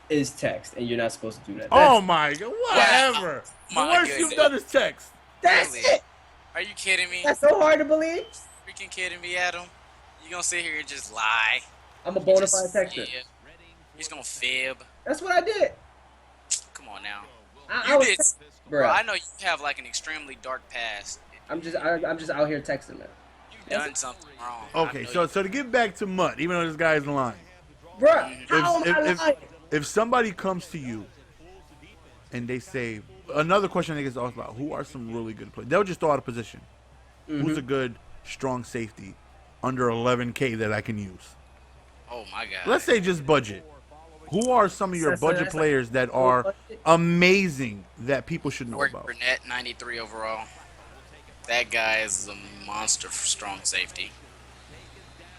is text, and you're not supposed to do that. Oh my god! Whatever. The worst you've done is text. That's Really? it. Are you kidding me? That's so hard to believe. Freaking kidding me, Adam? You gonna sit here and just lie? I'm a bona fide texter. You're just gonna fib? That's what I did. Come on now. I You was did, text- bro. Bruh. I know you have like an extremely dark past I'm just out here texting, man. You done something wrong. Okay, so to get back to Mutt, even though this guy is lying, Bruh, how if am I lying? if somebody comes to you and they say another question, I think is asked about who are some really good players. They'll just throw out a position. Who's a good strong safety under 11K that I can use? Oh my God. Let's say just budget. Who are some of your budget players that are amazing that people should know about? Burnett, 93 overall. That guy is a monster for strong safety.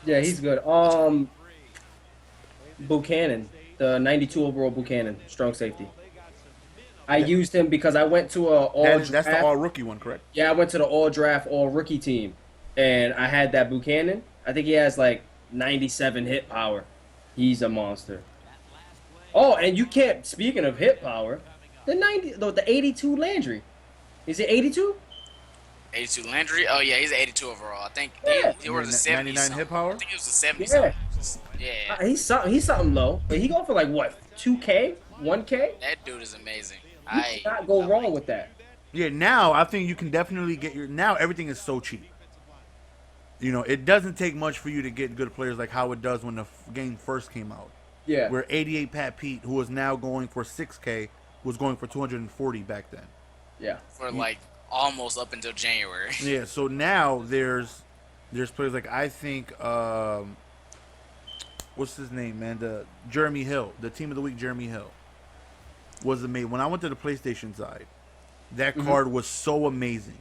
Yeah, he's good. Buchanan, the 92 overall Buchanan, strong safety. I used him because I went to a all That's draft. the all rookie one, correct? Yeah, I went to the all draft, all rookie team, and I had that Buchanan. I think he has like 97 hit power. He's a monster. Oh, and you can't. Speaking of hit power, the 82 Landry. Is it 82? 82 Landry. Oh yeah, he's 82 overall. I think Yeah. he was a 70. 99 hit power? I think it was a 70. Yeah. Yeah. He's something low, but he go for like what 2K, 1K. That dude is amazing. You cannot go wrong with that. Yeah, now I think you can definitely get now everything is so cheap. You know, it doesn't take much for you to get good players like how it does when the game first came out. Yeah. Where 88 Pat Pete, who is now going for 6K, was going for 240 back then. Yeah. For like almost up until January. Yeah, so now there's players like I think what's his name, man? The Jeremy Hill, the team of the week Jeremy Hill was amazing. When I went to the PlayStation side, that card was so amazing.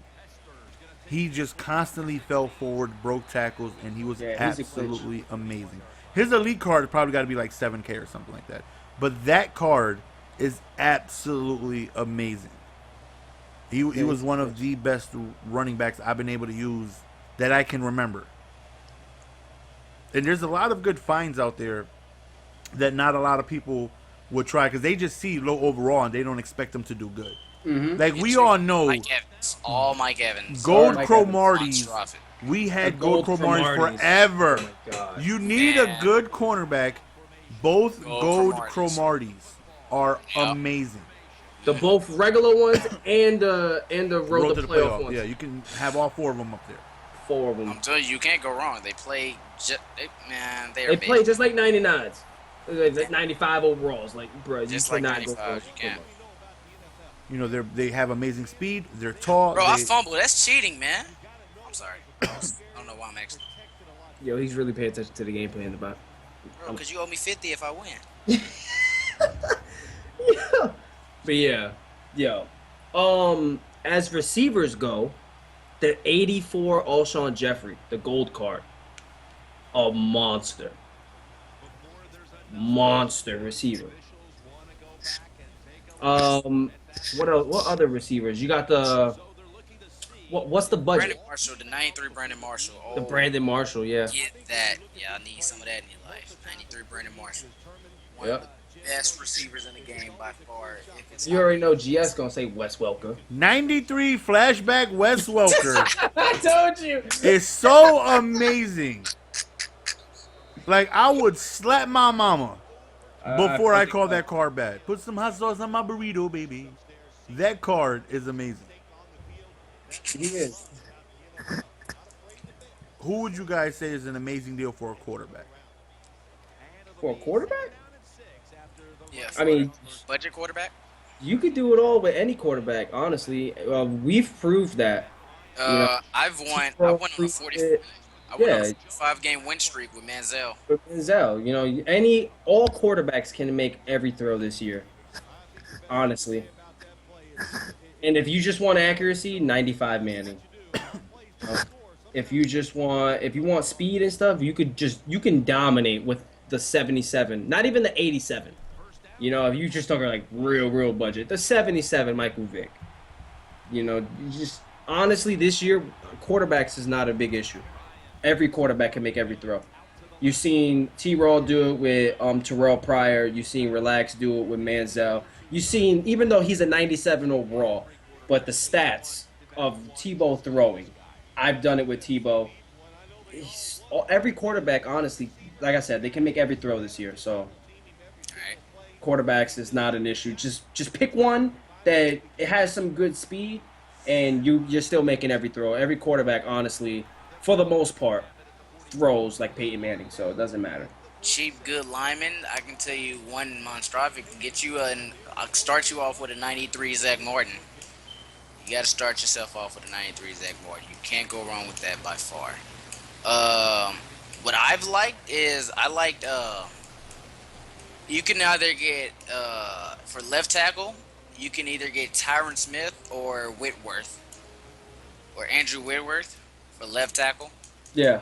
He just constantly fell forward, broke tackles, and he was absolutely amazing. His elite card probably got to be like 7K or something like that. But that card is absolutely amazing. He was one of the best running backs I've been able to use that I can remember. And there's a lot of good finds out there that not a lot of people would try because they just see low overall and they don't expect them to do good. Like we all know, Mike Evans, all Mike Evans, gold Mike Cromarties. Monstrosity. We had Gold gold Cromarties Cromarties. forever. Oh my God. You need Yeah. a good cornerback. Both gold Cromarties. Cromarties are Yep. amazing. The both regular ones and the road to the playoff ones. Yeah, you can have all four of them up there. 4 of them. I'm telling you, you can't go wrong. They play, man, they are They big. play just like 99s. Like 95 overalls. Like, bro, you Just like cannot go 95, for you can't. You know, they have amazing speed. They're tall. Bro, I they- fumbled. That's cheating, man. I'm sorry. I don't know why I'm actually. Yo, he's really paying attention to the gameplay in the back. Bro, because you owe me 50 if I win. But yeah, yo. As receivers go, the 84 Alshon Jeffrey, the gold card, a monster. Monster receiver. What else? What other receivers? You got the what's the budget? Brandon Marshall, the 93 Brandon Marshall. Oh, The Brandon Marshall, yeah. Get that. Yeah, I need some of that in your life. 93 Brandon Marshall. One Yep. of the best receivers in the game by far. If it's You already know GS gonna say Wes Welker. 93 flashback Wes Welker I told you. is so amazing. Like I would slap my mama before I call that card bad. Put some hot sauce on my burrito, baby. That card is amazing. He is. Who would you guys say is an amazing deal for a quarterback? For a quarterback? yeah, I mean, budget quarterback. you could do it all with any quarterback, honestly. We've proved that. I've won. I won on a 40. I won on a 45-game win streak with Manziel. With Denzel, you know, all quarterbacks can make every throw this year. Honestly. And if you just want accuracy, 95 Manning. If you want speed and stuff, you can dominate with the 77, not even the 87. You know, if you just talking like real budget, the 77 Michael Vick. You know, honestly this year quarterbacks is not a big issue. Every quarterback can make every throw. You've seen T-Raw do it with Terrell Pryor. You've seen Relax do it with Manziel. You've seen, even though he's a 97 overall, but the stats of Tebow throwing, I've done it with Tebow. Every quarterback, honestly, like I said, they can make every throw this year. So Alright. quarterbacks is not an issue. Just pick one that it has some good speed and you're still making every throw. Every quarterback, honestly, for the most part, throws like Peyton Manning, so it doesn't matter. Cheap, good lineman. I can tell you one monstrosity can get you I'll start you off with a 93 Zach Martin. You got to start yourself off with a 93 Zach Martin. You can't go wrong with that by far. What I've liked is I liked you can either get for left tackle, you can either get Tyron Smith or Whitworth or Andrew Whitworth for left tackle. Yeah.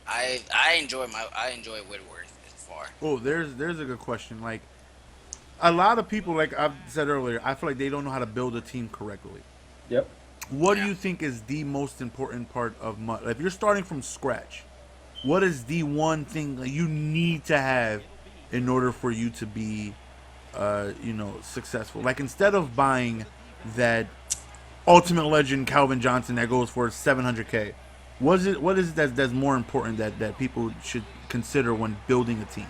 I enjoy Whitworth as far. Oh, there's a good question. Like a lot of people, like I've said earlier, I feel like they don't know how to build a team correctly. Yep. What do Yeah. you think is the most important part of if you're starting from scratch? What is the one thing that you need to have in order for you to be, successful? Like instead of buying that Ultimate Legend Calvin Johnson that goes for 700K, what is it that's more important that people should consider when building a team?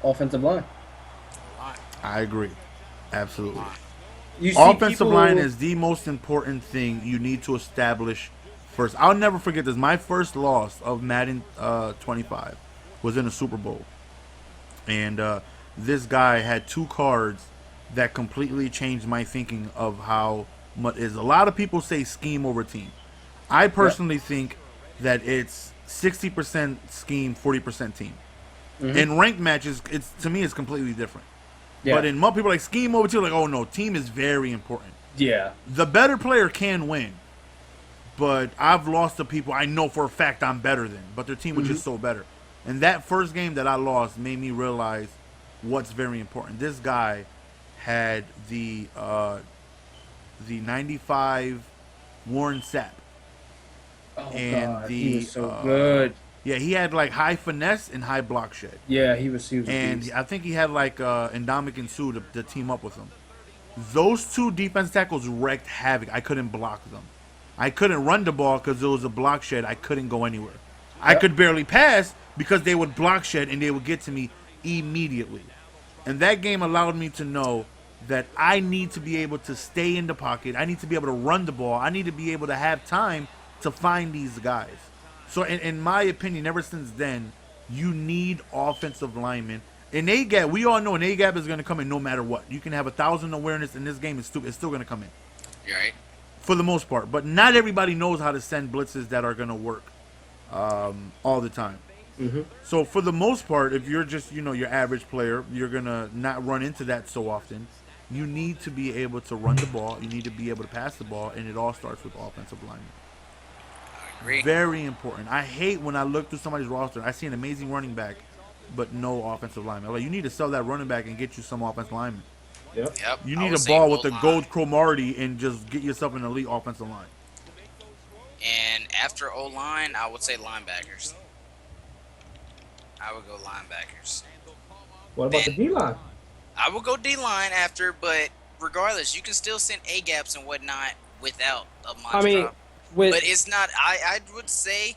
Offensive line. Line. I agree, absolutely. Line. You see Offensive people, line is the most important thing you need to establish first. I'll never forget this. My first loss of Madden 25 was in a Super Bowl. And this guy had two cards that completely changed my thinking of how much is. A lot of people say scheme over team. I personally think that it's 60% scheme, 40% team. In ranked matches, it's to me it's completely different. Yeah. But in people like scheme over team, like, oh no, team is very important. Yeah. The better player can win, but I've lost to people I know for a fact I'm better than, but their team was just so better. And that first game that I lost made me realize what's very important. This guy had the 95 Warren Sapp. Oh And God, the, he was so good. Yeah, he had like high finesse and high block shed. Yeah, he was a And beast. I think he had like Ndamukong Suh to team up with him. Those two defense tackles wreaked havoc. I couldn't block them. I couldn't run the ball because there was a block shed. I couldn't go anywhere. I could barely pass because they would block shed and they would get to me immediately. And that game allowed me to know that I need to be able to stay in the pocket. I need to be able to run the ball. I need to be able to have time to find these guys. So in my opinion, ever since then, you need offensive linemen. An A-gap, we all know an A-gap is going to come in no matter what. You can have 1,000 awareness in this game. It's still going to come in. You're right. For the most part. But not everybody knows how to send blitzes that are going to work all the time. So for the most part, if you're just, your average player, you're going to not run into that so often. You need to be able to run the ball. You need to be able to pass the ball. And it all starts with offensive linemen. Agree. Very important. I hate when I look through somebody's roster. I see an amazing running back, but no offensive lineman. Like, you need to sell that running back and get you some offensive linemen. Yep. Yep. You I need would a say ball with the O-line. gold Cromartie and just get yourself an elite offensive line. And after O line, I would say linebackers. I would go linebackers. What about the D line? I would go D line after, but regardless, you can still send A gaps and whatnot without a monster. I mean, with But it's not. I would say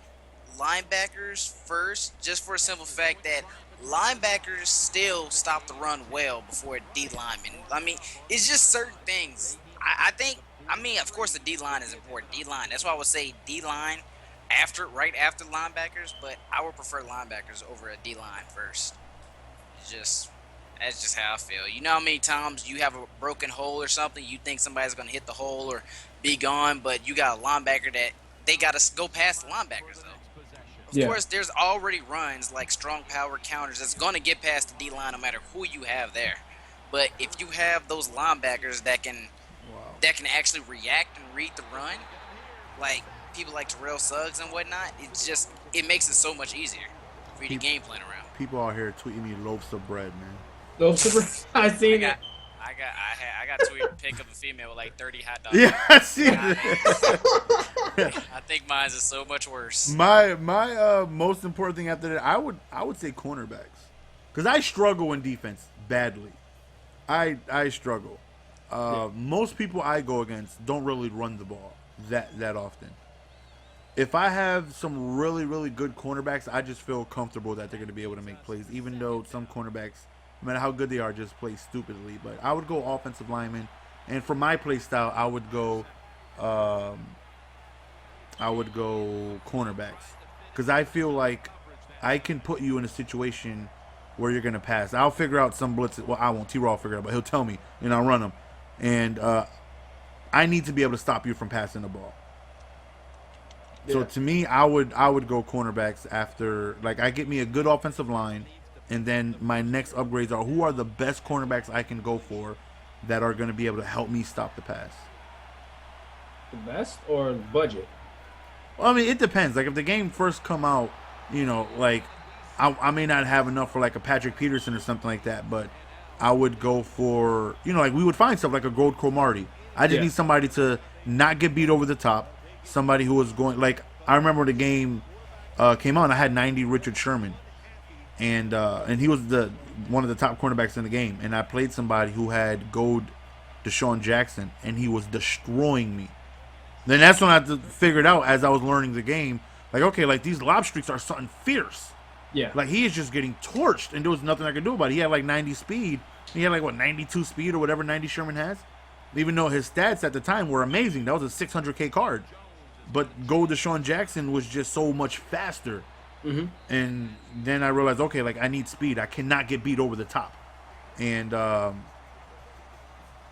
linebackers first, just for a simple fact that linebackers still stop the run well before D lineman. I mean, it's just certain things. I think. I mean, of course, the D line is important. D line. That's why I would say D line right after linebackers. But I would prefer linebackers over a D line first. That's just how I feel. You know how many times you have a broken hole or something, you think somebody's going to hit the hole or be gone, but you got a linebacker that they got to go past the linebackers, though. Of course, there's already runs like strong power counters that's going to get past the D-line no matter who you have there. But if you have those linebackers that can actually react and read the run, like people like Terrell Suggs and whatnot, it makes it so much easier for you to game plan around. People out here tweeting me loaves of bread, man. those super. I seen it. I got to pick up a female with like 30 hot dogs. Yeah, I see it. I think mine's is so much worse. My most important thing after that, I would say cornerbacks, because I struggle in defense badly. I struggle. Most people I go against don't really run the ball that often. If I have some really, really good cornerbacks, I just feel comfortable that they're going to be able to make plays, even though some cornerbacks, no matter how good they are, just play stupidly. But I would go offensive lineman. And for my play style, I would go cornerbacks because I feel like I can put you in a situation where you're gonna pass. I'll figure out some blitzes. Well, I won't. T-Raw will figure it out, but he'll tell me, and I'll run them. And I need to be able to stop you from passing the ball. Yeah. So to me, I would go cornerbacks after. Like, I get me a good offensive line, and then my next upgrades are who are the best cornerbacks I can go for that are going to be able to help me stop the pass. The best or budget? Well, I mean, it depends. Like, if the game first come out, like, I may not have enough for, like, a Patrick Peterson or something like that, but I would go for, like, we would find stuff like a Gold Cromartie. I just need somebody to not get beat over the top, somebody who was going, like, I remember the game came out, and I had 90 Richard Sherman, and he was one of the top cornerbacks in the game, and I played somebody who had Gold Deshaun Jackson, and he was destroying me. Then that's when I figured out as I was learning the game, like, okay, like, these lob streaks are something fierce. Yeah. Like, he is just getting torched, and there was nothing I could do about it. He had, like, 90 speed. He had, like, 92 speed or whatever 90 Sherman has. Even though his stats at the time were amazing. That was a 600K card. But Gold Deshaun Jackson was just so much faster. Mm-hmm. And then I realized, okay, like, I need speed. I cannot get beat over the top. And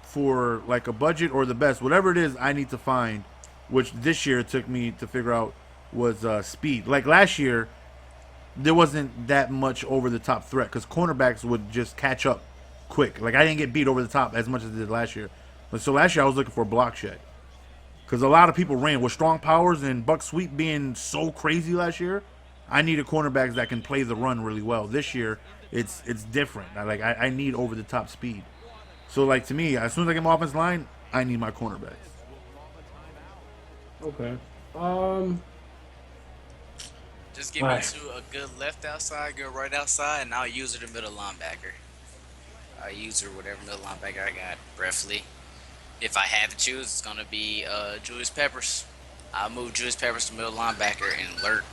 for, like, a budget or the best, whatever it is I need to find, which this year it took me to figure out was speed. Like, last year, there wasn't that much over-the-top threat because cornerbacks would just catch up quick. Like, I didn't get beat over the top as much as I did last year. But so last year I was looking for a block shed because a lot of people ran with strong powers and Buck Sweep being so crazy last year. I needed cornerbacks that can play the run really well. This year it's different. I need over-the-top speed. So, like, to me, as soon as I get my offensive line, I need my cornerbacks. Okay. Just give me a good left outside, good right outside, and I'll use her the middle linebacker. I'll use her whatever middle linebacker I got, briefly. If I have to choose, it's going to be Julius Peppers. I'll move Julius Peppers to middle linebacker and lurk.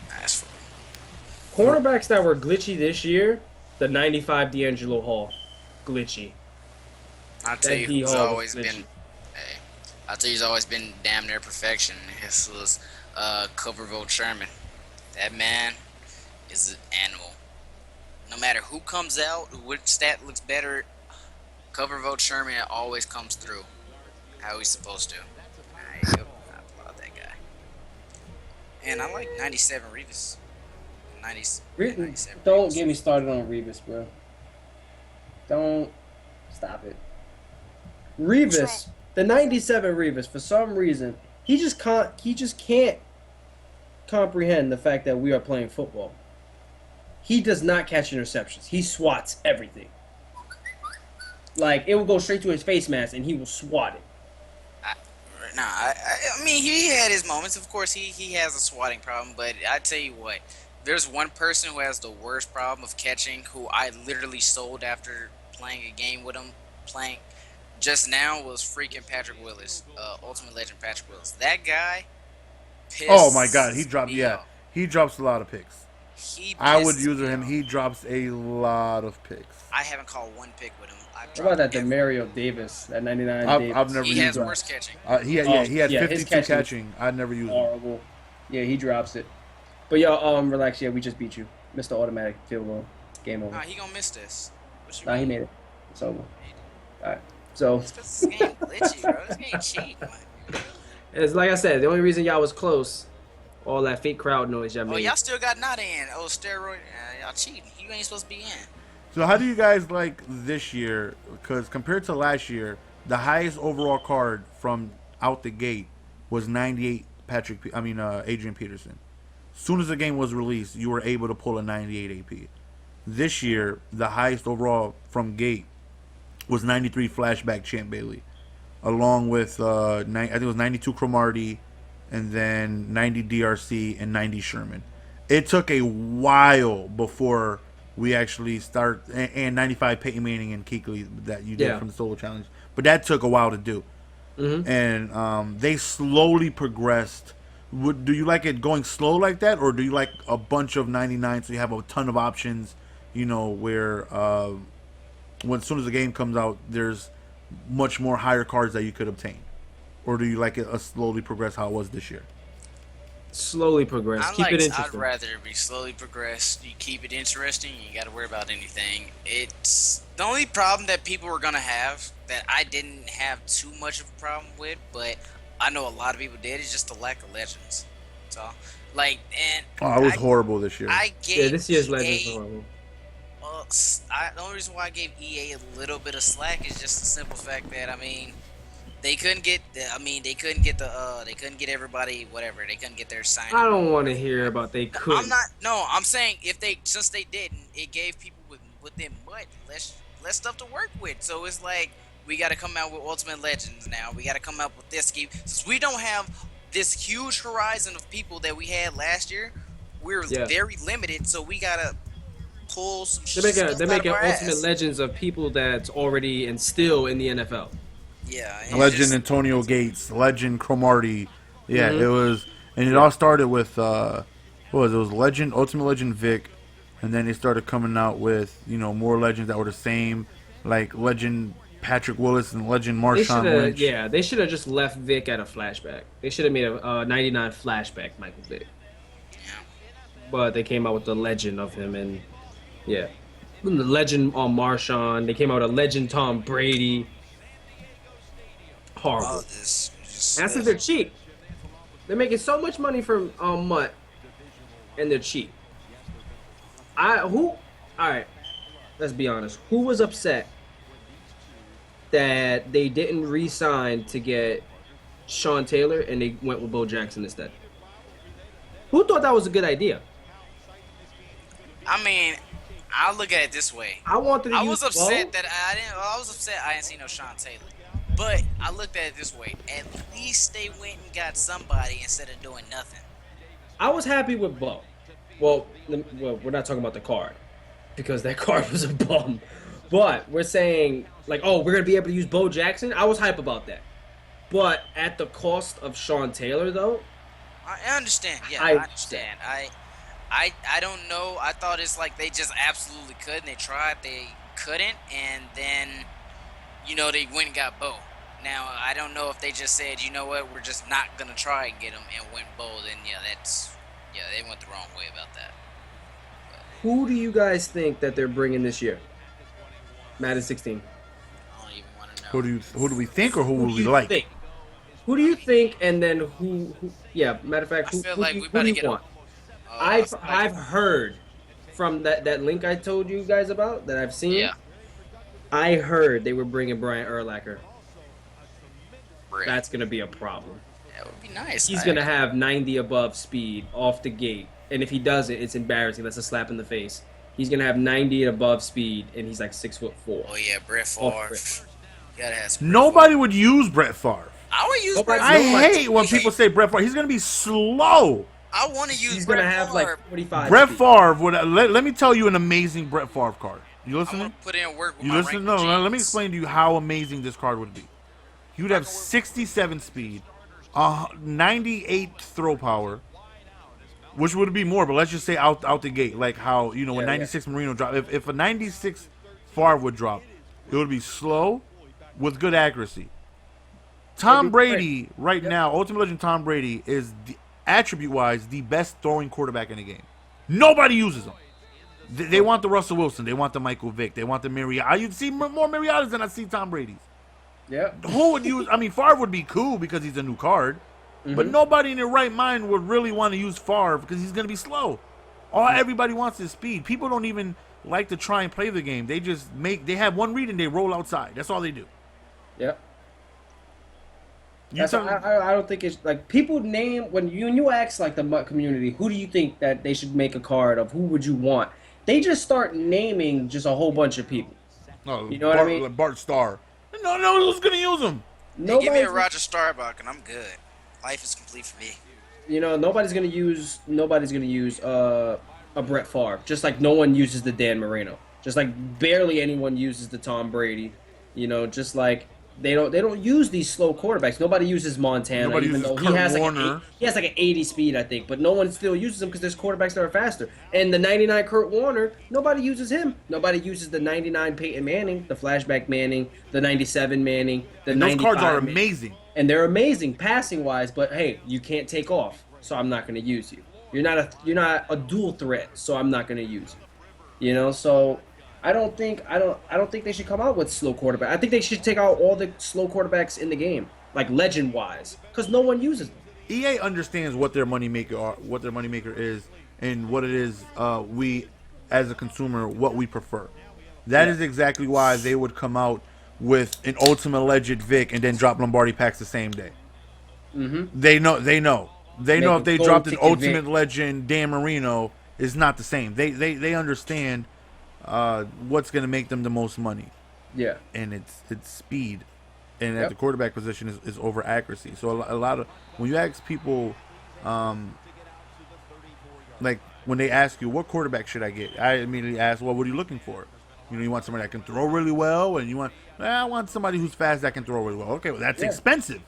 Nice. Cornerbacks that were glitchy this year, the 95 D'Angelo Hall. Glitchy. I'll tell you who's always been... I'll tell you, he's always been damn near perfection. This was Cover3Blitz Sherman. That man is an animal. No matter who comes out, which stat looks better, Cover3Blitz Sherman always comes through how he's supposed to. I applaud that guy. And I like 97 Revis. 97 Don't get me started on Revis, bro. Don't stop it. Revis. The 97 Revis, for some reason, he just can't comprehend the fact that we are playing football. He does not catch interceptions. He swats everything. Like, it will go straight to his face mask, and he will swat it. I mean, he had his moments. Of course, he has a swatting problem, but I tell you what, there's one person who has the worst problem of catching, who I literally sold after playing a game with him, just now, was freaking Patrick Willis, Ultimate Legend Patrick Willis. That guy pissed. Oh my God, he drops a lot of picks. I would use him. He drops a lot of picks. I haven't called one pick with him. What about that Demario Davis, that 99 Davis? I've never used him. He has worse catching. He had 52 catching. I'd never use him. Yeah, he drops it. But y'all, relax. Yeah, we just beat you. Missed the automatic field goal. Game over. Nah, he gonna miss this. Nah, he made it. It's over. All right. So, this game glitchy, bro. This game cheap, man. It's like I said, the only reason y'all was close, all that fake crowd noise y'all made. Oh, y'all still got Nada in. Oh, steroid. Y'all cheating. You ain't supposed to be in. So how do you guys like this year? Because compared to last year, the highest overall card from out the gate was 98 Adrian Peterson. As soon as the game was released, you were able to pull a 98 AP. This year, the highest overall from gate was 93 flashback Champ Bailey, along with I think it was 92 Cromartie, and then 90 DRC and 90 Sherman. It took a while before we actually start, and 95 Peyton Manning and Kuechly that you did from the solo challenge, but that took a while to do. Mm-hmm. And they slowly progressed. Do you like it going slow like that, or do you like a bunch of 99 so you have a ton of options? You know, where when as soon as the game comes out, there's much more higher cards that you could obtain, or do you like it slowly progress how it was this year? Slowly progress. Keep it I'd interesting. rather be slowly progressed. You keep it interesting. You got to worry about anything. It's the only problem that people are gonna have that I didn't have too much of a problem with, but I know a lot of people did. Is just the lack of legends. So, like, and Oh, it was horrible this year. I Yeah, gave this year's EA, Legends are horrible. the only reason why I gave EA a little bit of slack is just the simple fact that they couldn't get they couldn't get everybody whatever. They couldn't get their signing. I don't want to hear about they could. I'm saying since they didn't, it gave people within MUT less stuff to work with. So it's like we got to come out with Ultimate Legends now. We got to come out with this game since we don't have this huge horizon of people that we had last year. We're very limited, so we gotta pull some shit. They're making Ultimate ass. Legends of people that's already and still in the NFL. Yeah, Legend Antonio Gates, Legend Cromartie. Yeah, it was, and it all started with what was it? It was Legend, Ultimate Legend Vic, and then they started coming out with more legends that were the same, like Legend Patrick Willis and Legend Marshawn Lynch. Yeah, they should have just left Vic at a flashback. They should have made a 99 flashback Michael Vick. Yeah. But they came out with the legend of him, and yeah, the legend on Marshawn. They came out with a legend Tom Brady. Horrible. All this just, That's if they're cheap. They're making so much money from MUT, and they're cheap. All right, let's be honest. Who was upset that they didn't re-sign to get Sean Taylor and they went with Bo Jackson instead? Who thought that was a good idea? I mean, I'll look at it this way. I was upset that I was upset I didn't see no Sean Taylor. But I looked at it this way. At least they went and got somebody instead of doing nothing. I was happy with Bo. Well, we're not talking about the card because that card was a bum. But we're saying, like, oh, we're going to be able to use Bo Jackson. I was hype about that. But at the cost of Sean Taylor, though? I understand. Yeah, I understand. I don't know. I thought it's like they just absolutely couldn't. They tried. They couldn't. And then, they went and got Bo. Now, I don't know if they just said, you know what, we're just not going to try and get him and went Bo. Then, they went the wrong way about that. But who do you guys think that they're bringing this year? Madden 16. I don't even want to know. Who do we think, or who would we like? Think? Who do you think, and then who yeah, matter of fact, I feel who like do we you, better who do you get want? I've heard from that link I told you guys about that I've seen. Yeah. I heard they were bringing Brian Urlacher. Really? That's gonna be a problem. That would be nice. He's gonna have 90 above speed off the gate, and if he doesn't, it's embarrassing. That's a slap in the face. He's gonna have 90 above speed, and he's like 6'4". Oh yeah, Brett Favre. You gotta have some Nobody would use Brett Favre. I would use Nobody- Brett I Favre. hate when people say Brett Favre. He's gonna be slow. I want to use He's Brett gonna have Favre. like 45. Brett speed. Favre would. Let me tell you an amazing Brett Favre card. You I'm listening? gonna put in work with You my listen? Wrangler No, let me jeans. explain to you how amazing this card would be. He would have 67 speed, 98 throw power, which would be more, but let's just say out the gate, like how when 96 Marino drop. If a 96 Favre would drop, it would be slow with good accuracy. Tom Brady right now, Ultimate Legend Tom Brady is attribute-wise the best throwing quarterback in the game. Nobody uses him. They want the Russell Wilson. They want the Michael Vick. They want the Mariota. You'd see more Mariotas than I see Tom Brady's. Yeah. Who would use? I mean, Favre would be cool because he's a new card, but nobody in their right mind would really want to use Favre because he's going to be slow. Everybody wants is speed. People don't even like to try and play the game. They just they have one read and they roll outside. That's all they do. Yep. I don't think it's like people name when you ask like the MUT community, who do you think that they should make a card of? Who would you want? They just start naming just a whole bunch of people. No, You know what I mean? Like Bart Starr. No, who's gonna use him? Hey, give me a Roger Starbuck and I'm good. Life is complete for me. Nobody's gonna use a Brett Favre. Just like no one uses the Dan Marino. Just like barely anyone uses the Tom Brady. Just like they don't use these slow quarterbacks. Nobody uses Montana, Nobody even uses though Kurt Warner. he has like an 80 speed, I think. But no one still uses him because there's quarterbacks that are faster. And the 99 Kurt Warner, nobody uses him. Nobody uses the 99 Peyton Manning, the flashback Manning, the 97 Manning, the And those 95 cards are Manning. amazing. And they're amazing passing wise. But hey, you can't take off, so I'm not going to use you. You're not a dual threat, so I'm not going to use you. You know, so I don't think they should come out with slow quarterback. I think they should take out all the slow quarterbacks in the game, like legend wise, because no one uses them. EA understands what their moneymaker is, and what it is. We, as a consumer, what we prefer. That is exactly why they would come out with an Ultimate Legend Vic and then drop Lombardi packs the same day. Mm-hmm. They know. They know if they dropped an Ultimate Vic. Legend Dan Marino, it's not the same. They understand what's going to make them the most money. Yeah. And it's speed, and at the quarterback position is over accuracy. So a lot of when you ask people, like when they ask you what quarterback should I get, I immediately ask, well, what are you looking for? You know, you want somebody that can throw really well, and you want I want somebody who's fast that can throw really well. Okay, well that's expensive.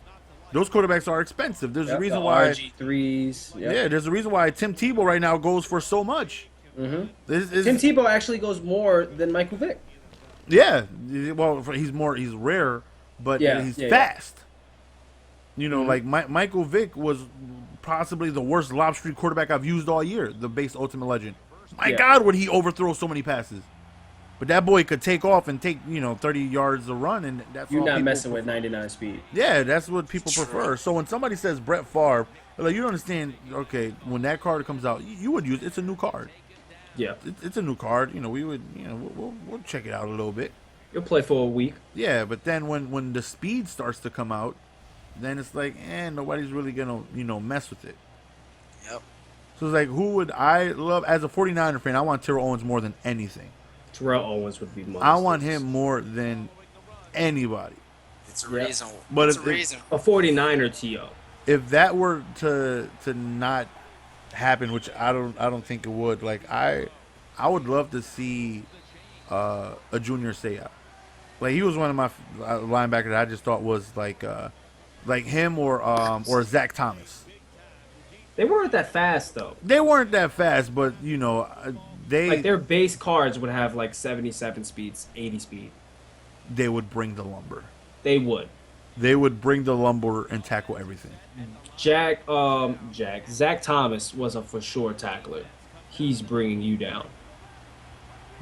Those quarterbacks are expensive. There's a reason the why RG3s. Yeah, there's a reason why Tim Tebow right now goes for so much. Mm-hmm. Tim Tebow actually goes more than Michael Vick. Yeah, well, he's rare, but he's fast. You know, like Michael Vick was possibly the worst lob street quarterback I've used all year, the base Ultimate Legend. My God, would he overthrow so many passes? But that boy could take off and take 30 yards a run, and that's you're all not messing prefer. with 99 speed. Yeah, that's what people prefer. So when somebody says Brett Favre, like, you don't understand. Okay, when that card comes out, you would use it's a new card. Yeah, it's a new card. We would we'll check it out a little bit. You'll play for a week. Yeah, but then when the speed starts to come out, then it's like, nobody's really gonna mess with it. Yep. So it's like, who would I love as a 49er fan? I want Terrell Owens more than anything. Terrell Owens would be monstrous. I want him more than anybody. It's a reason. But it's a reason. A 49er TO. If that were to not happen, which I don't think it would, like I would love to see a Junior Seau. Like, he was one of my linebackers that I just thought was like him or Zach Thomas. They weren't that fast though. They weren't that fast, but their base cards would have like 77 speeds, 80 speed. They would bring the lumber. They would. They would bring the lumber and tackle everything. Zach Thomas was a for sure tackler. He's bringing you down.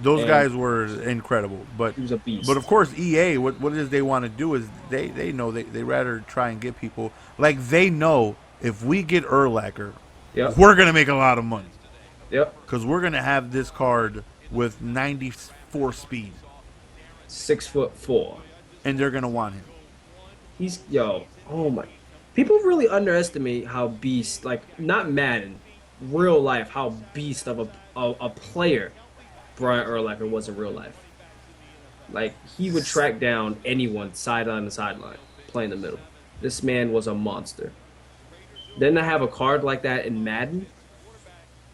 Those guys were incredible, but he was a beast. But of course, EA, what it is they want to do is they know they rather try and get people, like, they know if we get Urlacher, we're gonna make a lot of money. Yep. Because we're gonna have this card with 94 speed, 6'4", and they're gonna want him. Oh my! People really underestimate how beast, like, not Madden, real life, how beast of a player Brian Urlacher was in real life. Like, he would track down anyone sideline to sideline, play in the middle. This man was a monster. Then to have a card like that in Madden,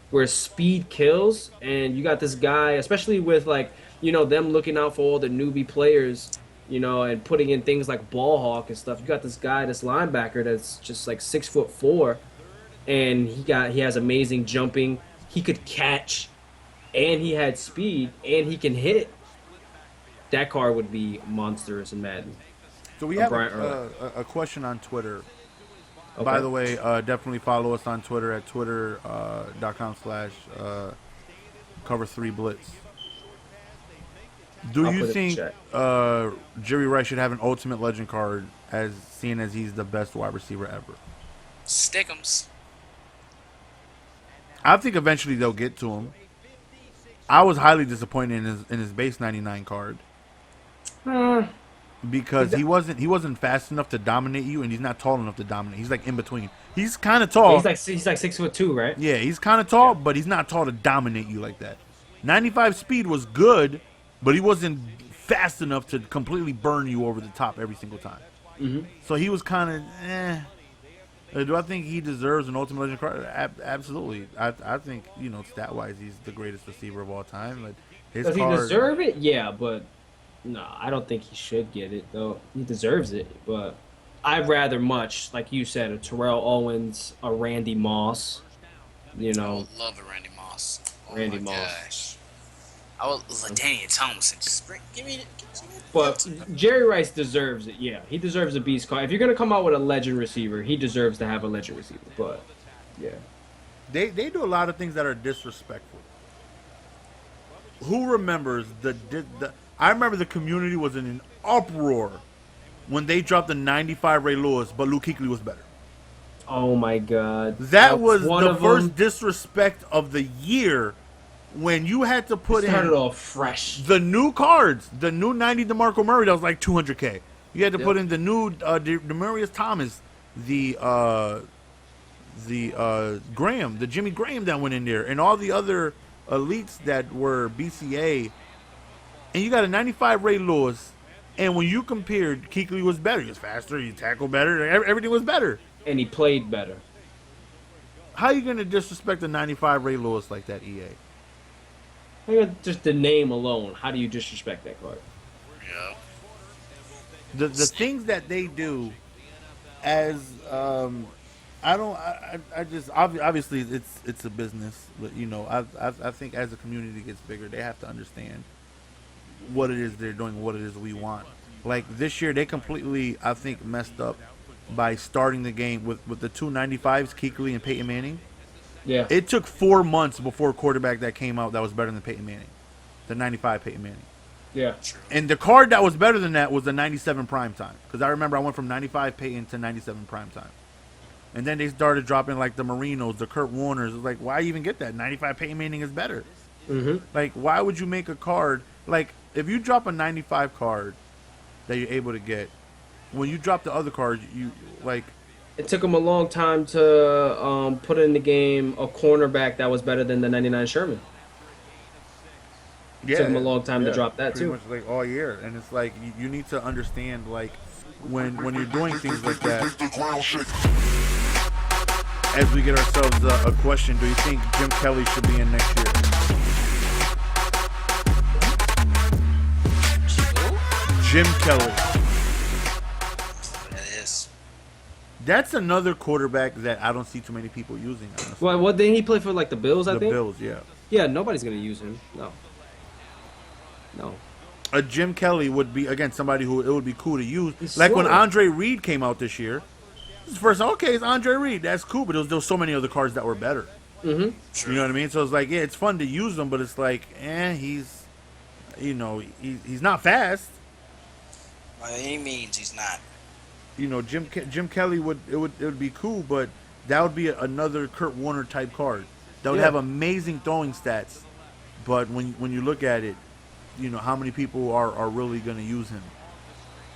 where speed kills, and you got this guy, especially with, like, them looking out for all the newbie players, and putting in things like ball hawk and stuff. You got this guy, this linebacker that's just like 6'4", and he has amazing jumping. He could catch, and he had speed, and he can hit. That card would be monstrous in Madden. So we have a question on Twitter. Okay. By the way, definitely follow us on Twitter at twitter.com/Cover3Blitz. Do you think Jerry Rice should have an Ultimate Legend card, seeing as he's the best wide receiver ever? Stick'ems. I think eventually they'll get to him. I was highly disappointed in his base 99 card. Because he wasn't fast enough to dominate you, and he's not tall enough to dominate. He's like in between. He's kind of tall. He's like 6'2", right? Yeah, he's kind of tall, but he's not tall to dominate you like that. 95 speed was good, but he wasn't fast enough to completely burn you over the top every single time. Mm-hmm. So he was kind of Do I think he deserves an Ultimate Legend card? Absolutely. I think, stat-wise, he's the greatest receiver of all time. But Does he deserve it? Yeah, but No, I don't think he should get it though. He deserves it, but I'd rather much, like you said, a Terrell Owens, a Randy Moss. You I know, would love a Randy Moss. Oh Randy my Moss. gosh. I would Daniel Thompson. Just give me some But Jerry Rice deserves it. Yeah, he deserves a beast card. If you're gonna come out with a legend receiver, he deserves to have a legend receiver. But yeah, They do a lot of things that are disrespectful. Who remembers I remember the community was in an uproar when they dropped the 95 Ray Lewis, but Luke Kuechly was better. oh my God, That was one the of first them. disrespect of the year when you had to put Started in off fresh. the new cards, the new 90 DeMarco Murray that was like 200K. You had to Yep. put in the new Demarius Thomas, the Graham, the Jimmy Graham that went in there, and all the other elites that were BCA. And you got a 95 Ray Lewis, and when you compared, Kuechly was better. He was faster, he tackled better, everything was better. And he played better. How are you going to disrespect a 95 Ray Lewis like that, EA? I mean, just the name alone. How do you disrespect that card? Yeah. The things that they do as I just obviously it's a business, but you know I think as the community gets bigger, they have to understand what it is they're doing, what it is we want. Like this year, they completely I think messed up by starting the game with the 295s, Kuechly and Peyton Manning. Yeah. It took 4 months before a quarterback that came out that was better than Peyton Manning, the 95 Peyton Manning. Yeah. And the card that was better than that was the 97 primetime. Because I remember I went from 95 Peyton to 97 primetime. And then they started dropping like the Marinos, the Kurt Warners. It was like, why even get that? 95 Peyton Manning is better. Mm-hmm. Like, why would you make a card? Like, if you drop a 95 card that you're able to get, when you drop the other cards, you, like, It took him a long time to put in the game a cornerback that was better than the 99 Sherman. yeah, Took him a long time to drop that, pretty too. much like all year. And it's like, you need to understand, like, when you're doing things like that, as we get ourselves a question, do you think Jim Kelly should be in next year? Jim Kelly. That is. That's another quarterback that I don't see too many people using, honestly. Well, what didn't he play for like the Bills? I The think. Bills, yeah. Yeah, nobody's gonna use him. No. No. A Jim Kelly would be, again, somebody who it would be cool to use. He's Like when slow. Andre Reed came out this year. This is the first time, okay, it's Andre Reed. That's cool, but there was so many other cards that were better. Mm-hmm. You know what I mean? So it's like, yeah, it's fun to use them, but it's like, he's, you know, he's not fast. By any means, he's not. You know, Jim Kelly it would be cool, but that would be another Kurt Warner type card. That would Yeah. have amazing throwing stats, but when you look at it, you know how many people are really going to use him.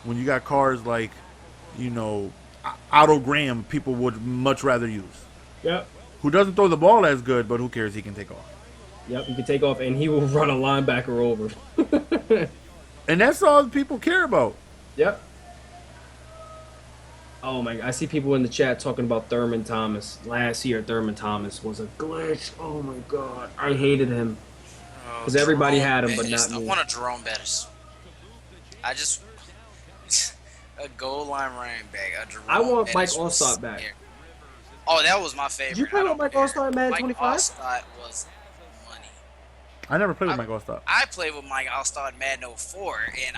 When you got cards like, you know, Otto Graham, people would much rather use. Yep. Who doesn't throw the ball as good, but who cares? He can take off. Yep. He can take off, and he will run a linebacker over. And that's all people care about. Yep. Oh my! I see people in the chat talking about Thurman Thomas. Last year, Thurman Thomas was a glitch. Oh my God, I hated him. Because everybody Jerome had him, but Bettis. not me. I want a Jerome Bettis. I just a goal line running back. A Jerome I want Bettis Mike was Allstott back. here. Oh, that was my favorite. Did you play I with don't Mike care. Allstott, man, Mike 25? Allstott was money. I never played with Mike Allstott. I played with Mike Allstott in Madden 04, and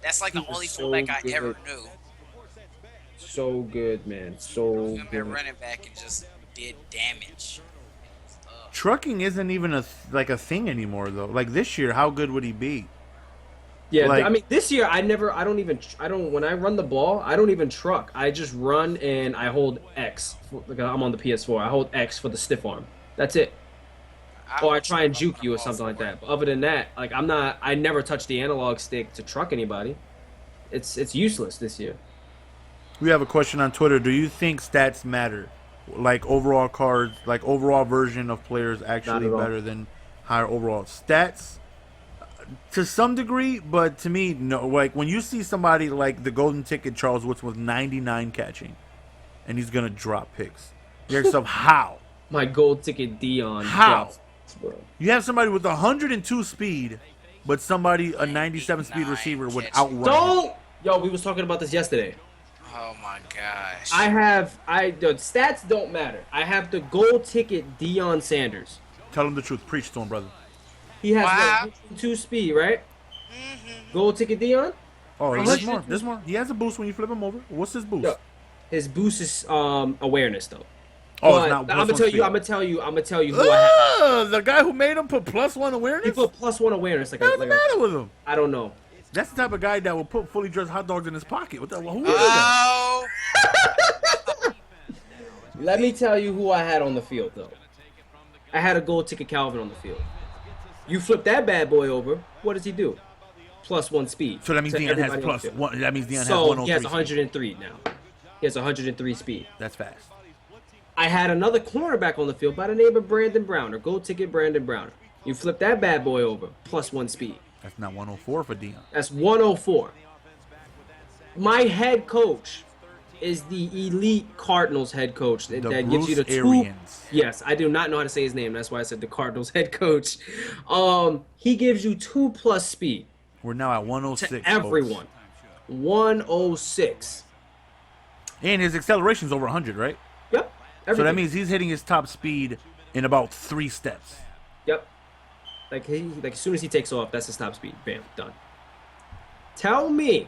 that's like He the was only so fullback I good. ever knew. So good, man. So Him good. at running back and just did damage. Trucking isn't even a thing anymore though. Like this year, how good would he be? Yeah, Like- I mean, this year I don't. When I run the ball, I don't even truck. I just run and I hold X. Like I'm on the PS4. I hold X for the stiff arm. That's it. Or I try and juke you or something like that. But other than that, like I never touch the analog stick to truck anybody. It's useless this year. We have a question on Twitter. Do you think stats matter? Like overall cards, like overall version of players actually Not at all. better than higher overall stats? To some degree, but to me, no. Like when you see somebody like the golden ticket Charles Woods with 99 catching, and he's gonna drop picks. You ask yourself how? My gold ticket Dion. How? drops, bro. You have somebody with 102 speed but somebody a 97 speed receiver would outrun him. Don't. Yo, we was talking about this yesterday. Oh my gosh. The stats don't matter. I have the gold ticket Deion Sanders. Tell him the truth. Preach to him, brother. He has Wow. 2 speed, right? Gold ticket Deion. Oh, there's more. He has a boost when you flip him over. What's his boost? Yo, his boost is awareness though. Oh, But it's not I'm gonna plus tell one you. I'm gonna tell you who I have. The guy who made him put +1 awareness? He put +1 awareness. What's the matter with him? I don't know. That's the type of guy that will put fully dressed hot dogs in his pocket. Who is that? Oh. Let me tell you who I had on the field though. I had a gold ticket Calvin on the field. You flip that bad boy over. What does he do? +1 speed. So that means to Deion has everybody on the field. +1. That means Deion has So 103. he has 103 now. He has 103 speed. That's fast. I had another cornerback on the field by the name of Brandon Browner. Gold ticket Brandon Browner. You flip that bad boy over. +1 speed. That's not 104 for Deion. That's 104. My head coach is the elite Cardinals head coach that gives you the Bruce 2. Arians. Yes, I do not know how to say his name. That's why I said the Cardinals head coach. He gives you 2+ speed We're now at 106. to everyone. 106. And his acceleration is over 100, right? Yep. So Everything. that means he's hitting his top speed in about 3 steps. Yep. Like as soon as he takes off, that's his top speed. Bam, done. Tell me,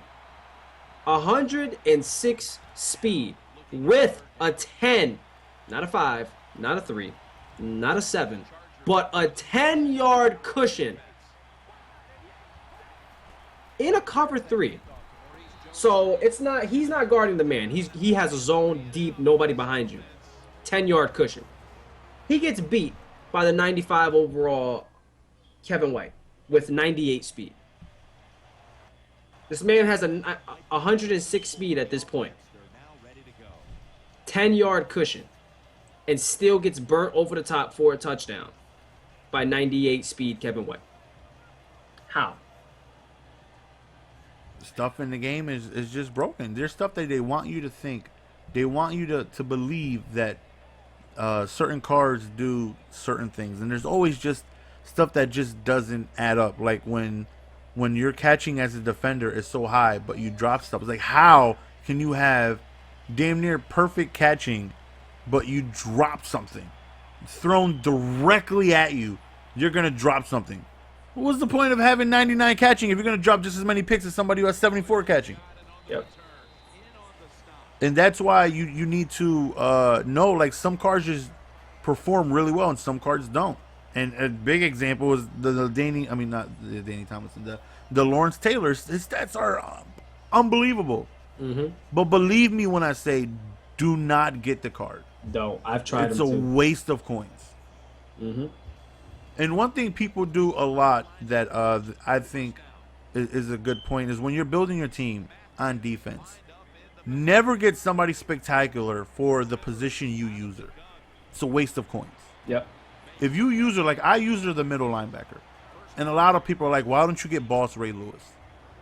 106 speed with a 10, not a 5, not a 3, not a 7, but a 10-yard cushion in a cover 3. So he's not guarding the man. He has a zone deep, nobody behind you. 10-yard cushion. He gets beat by the 95 overall Kevin White with 98 speed. This man has a 106 speed at this point. 10-yard cushion. And still gets burnt over the top for a touchdown by 98 speed Kevin White. How? Stuff in the game is just broken. There's stuff that they want you to think. They want you to believe that certain cards do certain things. And there's always just stuff that just doesn't add up. Like when you're catching as a defender is so high, but you drop stuff. It's like, how can you have damn near perfect catching, but you drop something thrown directly at you? You're going to drop something. What's the point of having 99 catching if you're going to drop just as many picks as somebody who has 74 catching? Yep. And that's why you need to know, like, some cards just perform really well and some cards don't. And a big example is the Danny, I mean, not the Danny Thomason, the Lawrence Taylor. His stats are unbelievable. Mm-hmm. But believe me when I say, do not get the card. No, I've tried It's them a too. waste of coins. Mm-hmm. And one thing people do a lot that I think is a good point is when you're building your team on defense, never get somebody spectacular for the position you user. It's a waste of coins. Yep. If you user, like I user the middle linebacker, and a lot of people are like, why don't you get Boss Ray Lewis?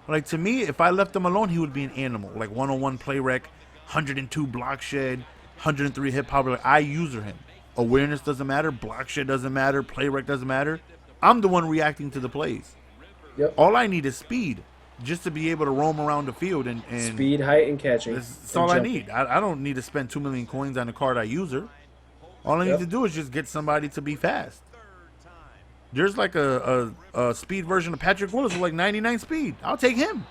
Like, to me, if I left him alone, he would be an animal. Like 101 play rec, 102 block shed, 103 hip power. Like, I user him. Awareness doesn't matter. Block shed doesn't matter. Play rec doesn't matter. I'm the one reacting to the plays. Yep. All I need is speed, just to be able to roam around the field and Speed, height, and catching. that's all I need. I don't need to spend 2 million coins on a card I user. All I need to do is just get somebody to be fast. There's like a speed version of Patrick Willis with like 99 speed. I'll take him.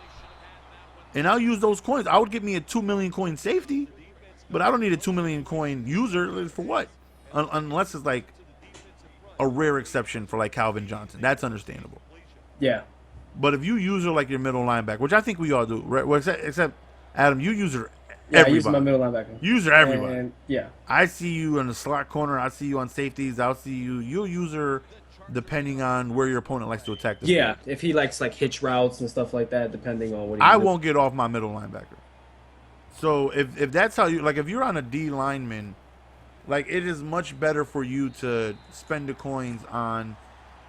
And I'll use those coins. I would give me a 2 million coin safety, but I don't need a 2 million coin user for what? Unless it's like a rare exception for like Calvin Johnson. That's understandable. Yeah. But if you user like your middle linebacker, which I think we all do, right? Well, except Adam, you user Yeah, I everybody. use my middle linebacker. User everybody. And, yeah. I see you in the slot corner. I see you on safeties. I'll see you. You'll user depending on where your opponent likes to attack the Yeah, field. if he likes like hitch routes and stuff like that, depending on what he I won't get off my middle linebacker. So if that's how you, like, if you're on a D lineman, like, it is much better for you to spend the coins on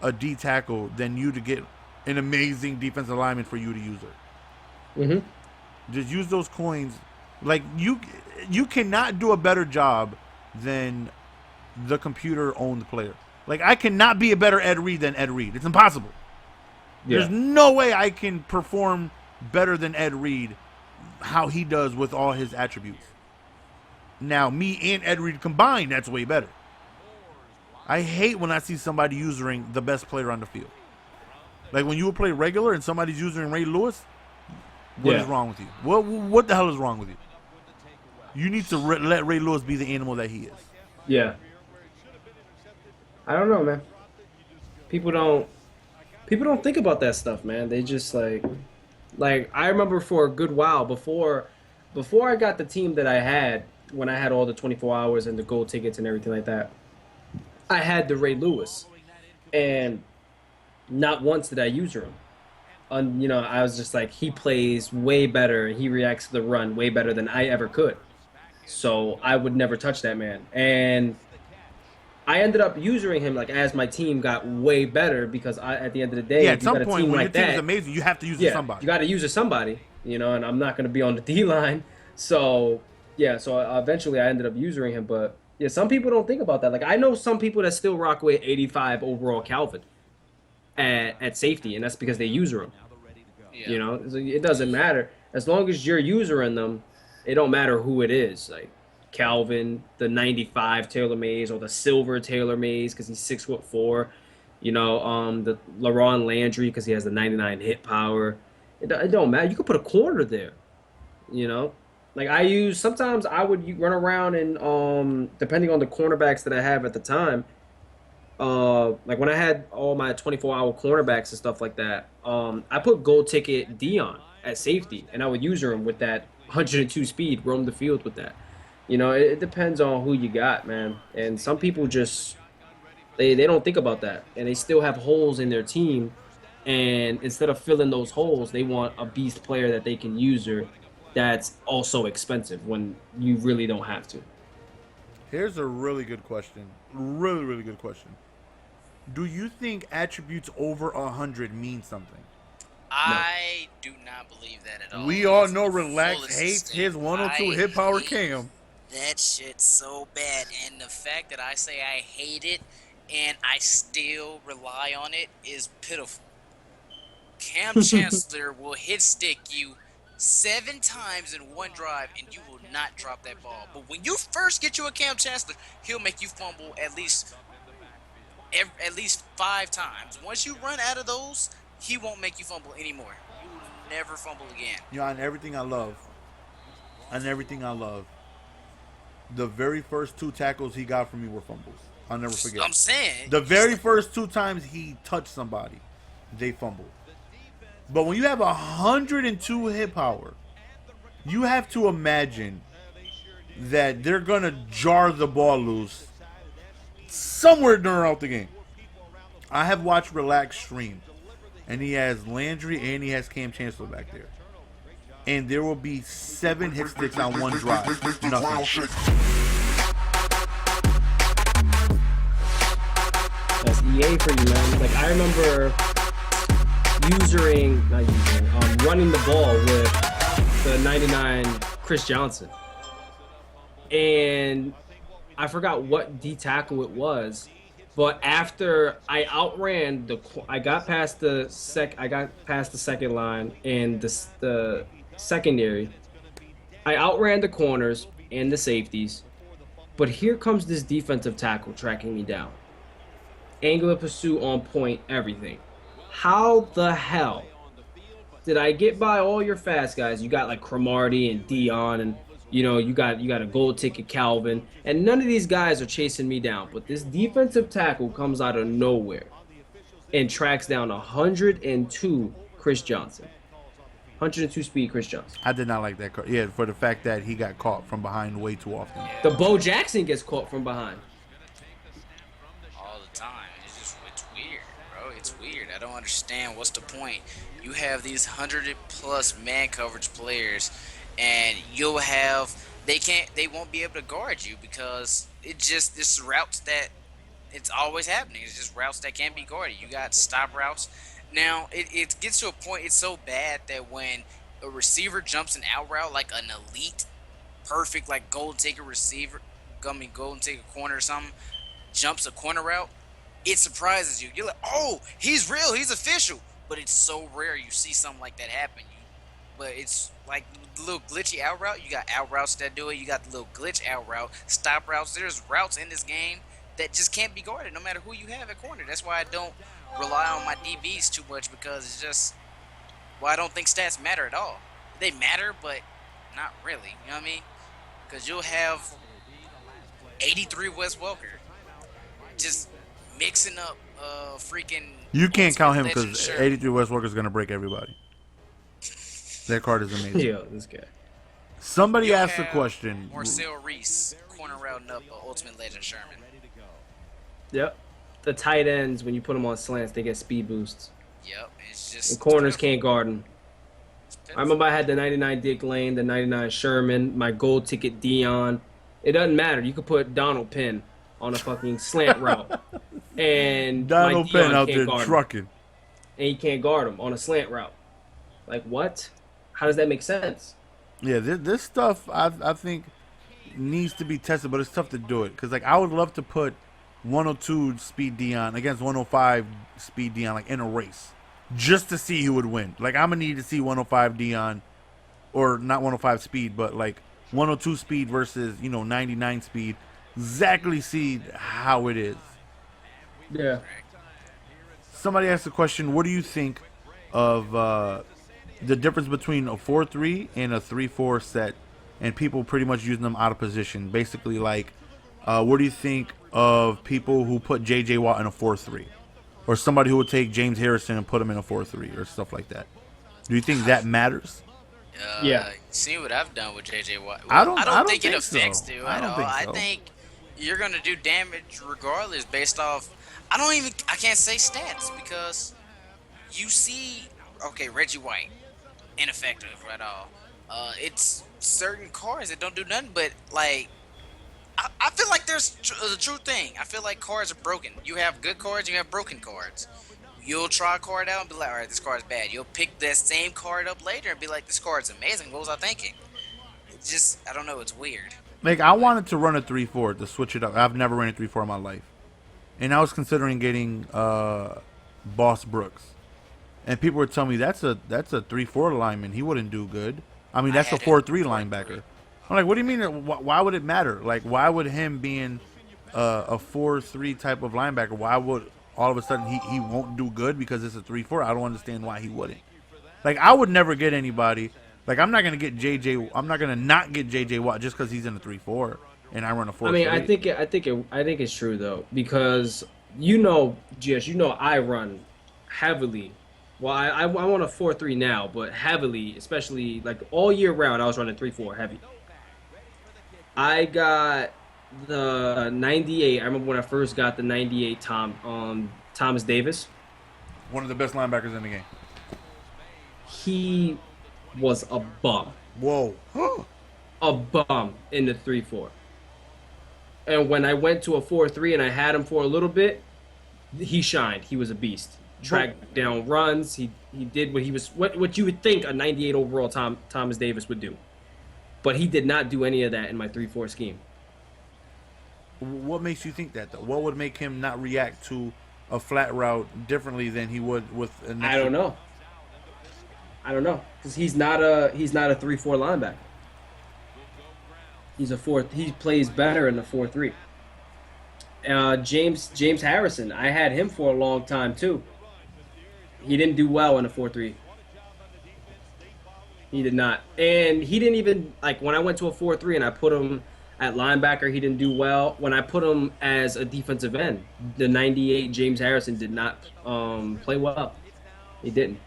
a D tackle than you to get an amazing defensive lineman for you to use it. Mm-hmm. Just use those coins. Like, you cannot do a better job than the computer-owned player. Like, I cannot be a better Ed Reed than Ed Reed. It's impossible. There's Yeah. no way I can perform better than Ed Reed, how he does with all his attributes. Now, me and Ed Reed combined, that's way better. I hate when I see somebody using the best player on the field. Like when you would play regular and somebody's using Ray Lewis, what is wrong with you? What the hell is wrong with you? You need to let Ray Lewis be the animal that he is. Yeah. I don't know, man. People don't think about that stuff, man. They just like I remember for a good while before I got the team that I had when I had all the 24 hours and the gold tickets and everything like that. I had the Ray Lewis, and not once did I use him. I was just like, he plays way better and he reacts to the run way better than I ever could. So I would never touch that man. And I ended up using him like as my team got way better because at the end of the day, at some point when your team is amazing, you have to use somebody. You got to use somebody, and I'm not going to be on the D line. So eventually I ended up using him. But yeah, some people don't think about that. Like I know some people that still rock with 85 overall Calvin at safety, and that's because they user him. Yeah. So it doesn't matter as long as you're using them. It don't matter who it is, like Calvin, the 95 Taylor Mays, or the silver Taylor Mays because he's 6'4". The LaRon Landry because he has the 99 hit power. It don't matter. You could put a corner there. Like sometimes I would run around and depending on the cornerbacks that I have at the time. Like when I had all my 24-hour cornerbacks and stuff like that, I put gold ticket Dion at safety, and I would use him with that 102 speed, roam the field with that. It depends on who you got, man. And some people just they don't think about that, and they still have holes in their team. And instead of filling those holes, they want a beast player that they can use her that's also expensive when you really don't have to. Here's a really good question. Really, really good question. Do you think attributes over 100 mean something? I do not believe that at all. We all know Relax hates his 102 hit power cam. That shit so bad, and the fact that I say I hate it and I still rely on it is pitiful. Cam Chancellor will hit stick you 7 times in one drive, and you will not drop that ball. But when you first get you a Cam Chancellor, he'll make you fumble at least 5 times. Once you run out of those, he won't make you fumble anymore. You will never fumble again. On everything I love, the very first 2 tackles he got from me were fumbles. I'll never forget. I'm saying. The very first 2 times he touched somebody, they fumbled. But when you have 102 hit power, you have to imagine that they're going to jar the ball loose somewhere throughout the game. I have watched Relax stream, and he has Landry and he has Cam Chancellor back there. And there will be 7 hit sticks on one drive. Nothing. That's EA for you, man. Like I remember running the ball with the 99 Chris Johnson, and I forgot what D tackle it was, but after I outran I got past the second line and the secondary. I outran the corners and the safeties, but here comes this defensive tackle tracking me down. Angle of pursuit on point, everything. How the hell did I get by all your fast guys? You got like Cromartie and Dion, and you got a gold ticket Calvin, and none of these guys are chasing me down. But this defensive tackle comes out of nowhere and tracks down 102 Chris Johnson. 102 speed Chris Johnson. I did not like that. Yeah, for the fact that he got caught from behind way too often. The Bo Jackson gets caught from behind. All the time. It's weird, bro. It's weird. I don't understand. What's the point? You have these 100+ man coverage players, and they won't be able to guard you because it's routes that it's always happening. It's just routes that can't be guarded. You got stop routes. Now, it gets to a point, it's so bad that when a receiver jumps an out route, like an elite, perfect, like golden ticket receiver, golden ticket corner or something, jumps a corner route, it surprises you. You're like, oh, he's real, he's official. but it's so rare you see something like that happen. But it's like the little glitchy out route. You got out routes that do it. You got the little glitch out route, stop routes. There's routes in this game that just can't be guarded no matter who you have at corner. That's why I don't rely on my DBs too much because it's just, well, I don't think stats matter at all. They matter, but not really. You know what I mean? Because you'll have 83 Wes Welker just mixing up freaking. You can't count him Legend because shirt. 83 West Walker is gonna break everybody. That card is amazing. Yo, this guy. Somebody You'll asked a have question. Marcel Reese, corner route up Ultimate Legend Sherman. Yep. The tight ends, when you put them on slants, they get speed boosts. Yep, it's just. And corners can't guard them. I remember I had the 99 Dick Lane, the 99 Sherman, my gold ticket Dion. It doesn't matter. You could put Donald Penn on a fucking slant route. And Donald my Penn Dion out can't there guard him. trucking. And he can't guard him on a slant route. Like, what? How does that make sense? Yeah, this stuff I think needs to be tested, but it's tough to do it because like I would love to put 102 speed Dion against 105 speed Dion like in a race, just to see who would win. Like I'm gonna need to see 105 Dion, or not 105 speed, but like 102 speed versus 99 speed. Exactly see how it is. Yeah. Somebody asked the question, what do you think of the difference between a 4-3 and a 3-4 set, and people pretty much using them out of position? Basically, like, what do you think of people who put J.J. Watt in a 4-3? Or somebody who would take James Harrison and put him in a 4-3 or stuff like that? Do you think that matters? Yeah. See what I've done with JJ Watt. I don't think it think affects so. you I at don't all. think I so. think you're gonna do damage regardless based off. I can't say stats because you see. Okay, Reggie White, ineffective at all. It's certain cards that don't do nothing but like. I feel like there's the true thing. I feel like cards are broken. You have good cards, you have broken cards. You'll try a card out and be like, all right, this card's bad. You'll pick that same card up later and be like, this card's amazing. What was I thinking? It's just, I don't know. It's weird. Like, I wanted to run a 3-4 to switch it up. I've never ran a 3-4 in my life. And I was considering getting Boss Brooks. And people were telling me that's a 3-4 lineman. He wouldn't do good. I mean, that's a 4-3 linebacker. I'm like, what do you mean? Why would it matter? Like, why would him being a 4-3 type of linebacker, why would all of a sudden he won't do good because it's a 3-4? I don't understand why he wouldn't. Like, I would never get anybody. Like, I'm not gonna get JJ. I'm not gonna not get JJ Watt just because he's in a 3-4 and I run a 4-3. I mean, I think it's true though, because GS, I run heavily. Well, I want a 4-3 now, but heavily, especially like all year round, I was running 3-4 heavy. I got the 98. I remember when I first got the 98 Thomas Davis. One of the best linebackers in the game. He was a bum. Whoa. A bum in the 3-4. And when I went to a 4-3 and I had him for a little bit, he shined. He was a beast. Tracked down runs. He did what you would think a 98 overall Thomas Davis would do. But he did not do any of that in my 3-4 scheme. What makes you think that, though? What would make him not react to a flat route differently than he would with an I don't know. Because he's not a 3-4 linebacker. He's a 4. He plays better in the 4-3. James Harrison, I had him for a long time too. He didn't do well in a 4-3. He did not. And he didn't even, like, when I went to a 4-3 and I put him at linebacker, he didn't do well. When I put him as a defensive end, the 98 James Harrison did not play well. He didn't.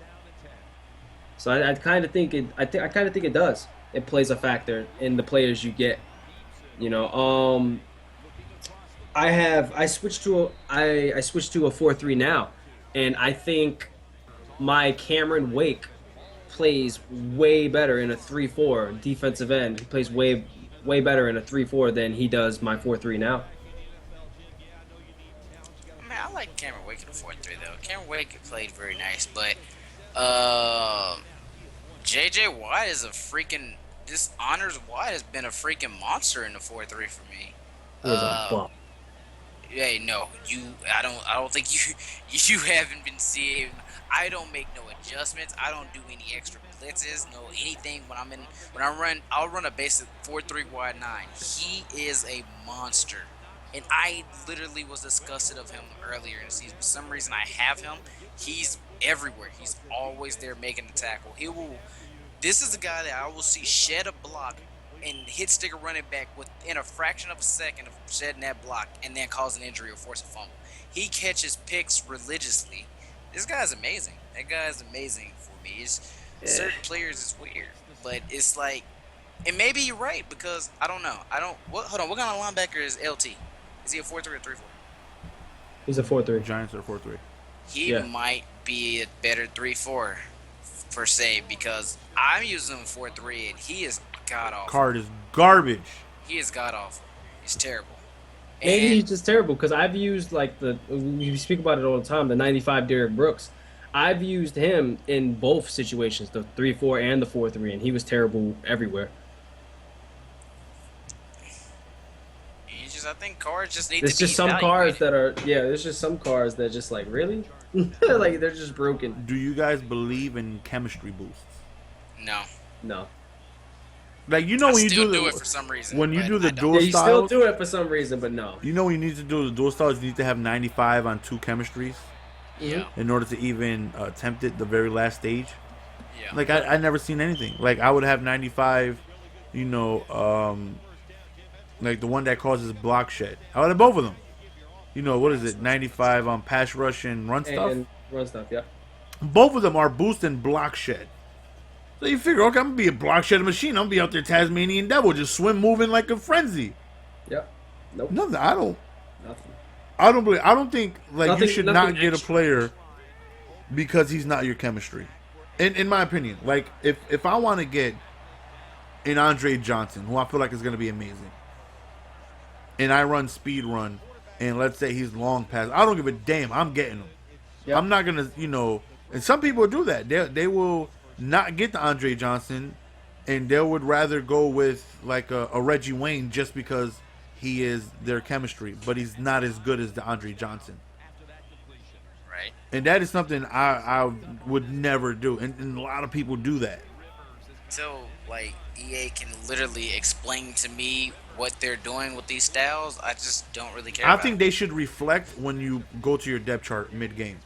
So I kind of think it does. It plays a factor in the players you get. I switched to a 4-3 now, and I think my Cameron Wake plays way better in a 3-4 defensive end. He plays way better in a 3-4 than he does my 4-3 now. I mean, I like Cameron Wake in a 4-3 though. Cameron Wake played very nice, but JJ Watt is a freaking. This Honors Watt has been a freaking monster in the 4-3 for me. He was a bum. Yeah, no, I don't think you haven't been seeing. I don't make no adjustments. I don't do any extra blitzes, no anything. I'll run a basic 4-3 wide 9. He is a monster. And I literally was disgusted of him earlier in the season. For some reason I have him. He's everywhere. He's always there making the tackle. This is the guy that I will see shed a block and hit stick a running back within a fraction of a second of shedding that block and then cause an injury or force a fumble. He catches picks religiously. This guy's amazing. That guy's amazing for me. Certain players is weird, but it's like, and maybe you're right because I don't know. Hold on. What kind of linebacker is LT? Is he a 4-3 or 3-4? He's a 4-3. Giants are 4-3. He might be a better 3-4 per se because I'm using him 4-3 and he is god awful. Card is garbage. He is god awful. He's terrible. Maybe he's just terrible because I've used we speak about it all the time. The 95 Derrick Brooks, I've used him in both situations, the 3-4 and the 4-3, and he was terrible everywhere. I think cards just need There's to be just some cards that are there's just some cards that just like really like they're just broken. Do you guys believe in chemistry boosts? No. Like when you do it for some reason. When you do the dual Yeah, you styles, still do it for some reason, but no. you know when you need to do the dual styles, you need to have 95 on 2 chemistries. Yeah. In order to even attempt it, the very last stage. Yeah. Like I never seen anything. Like I would have 95, like the one that causes block shed. I would have both of them. What is it? 95 on pass rush and run stuff. And run stuff, yeah. Both of them are boost and block shed. So you figure, okay, I'm gonna be a block shed machine. I'm gonna be out there Tasmanian devil, just swim moving like a frenzy. Yep. Nope. Nothing. I don't. Nothing. I don't believe. I don't think you should not nothing get a extra. player because he's not your chemistry. In my opinion, like if I want to get an Andre Johnson, who I feel like is gonna be amazing, and I run speed run, and let's say he's long pass, I don't give a damn. I'm getting him. Yep. I'm not gonna, and some people do that. They will not get the Andre Johnson, and they would rather go with like a Reggie Wayne just because he is their chemistry, but he's not as good as the Andre Johnson. Right. And that is something I would never do, and a lot of people do that. So like EA can literally explain to me what they're doing with these styles. I just don't really care. I think they should reflect when you go to your depth chart mid game.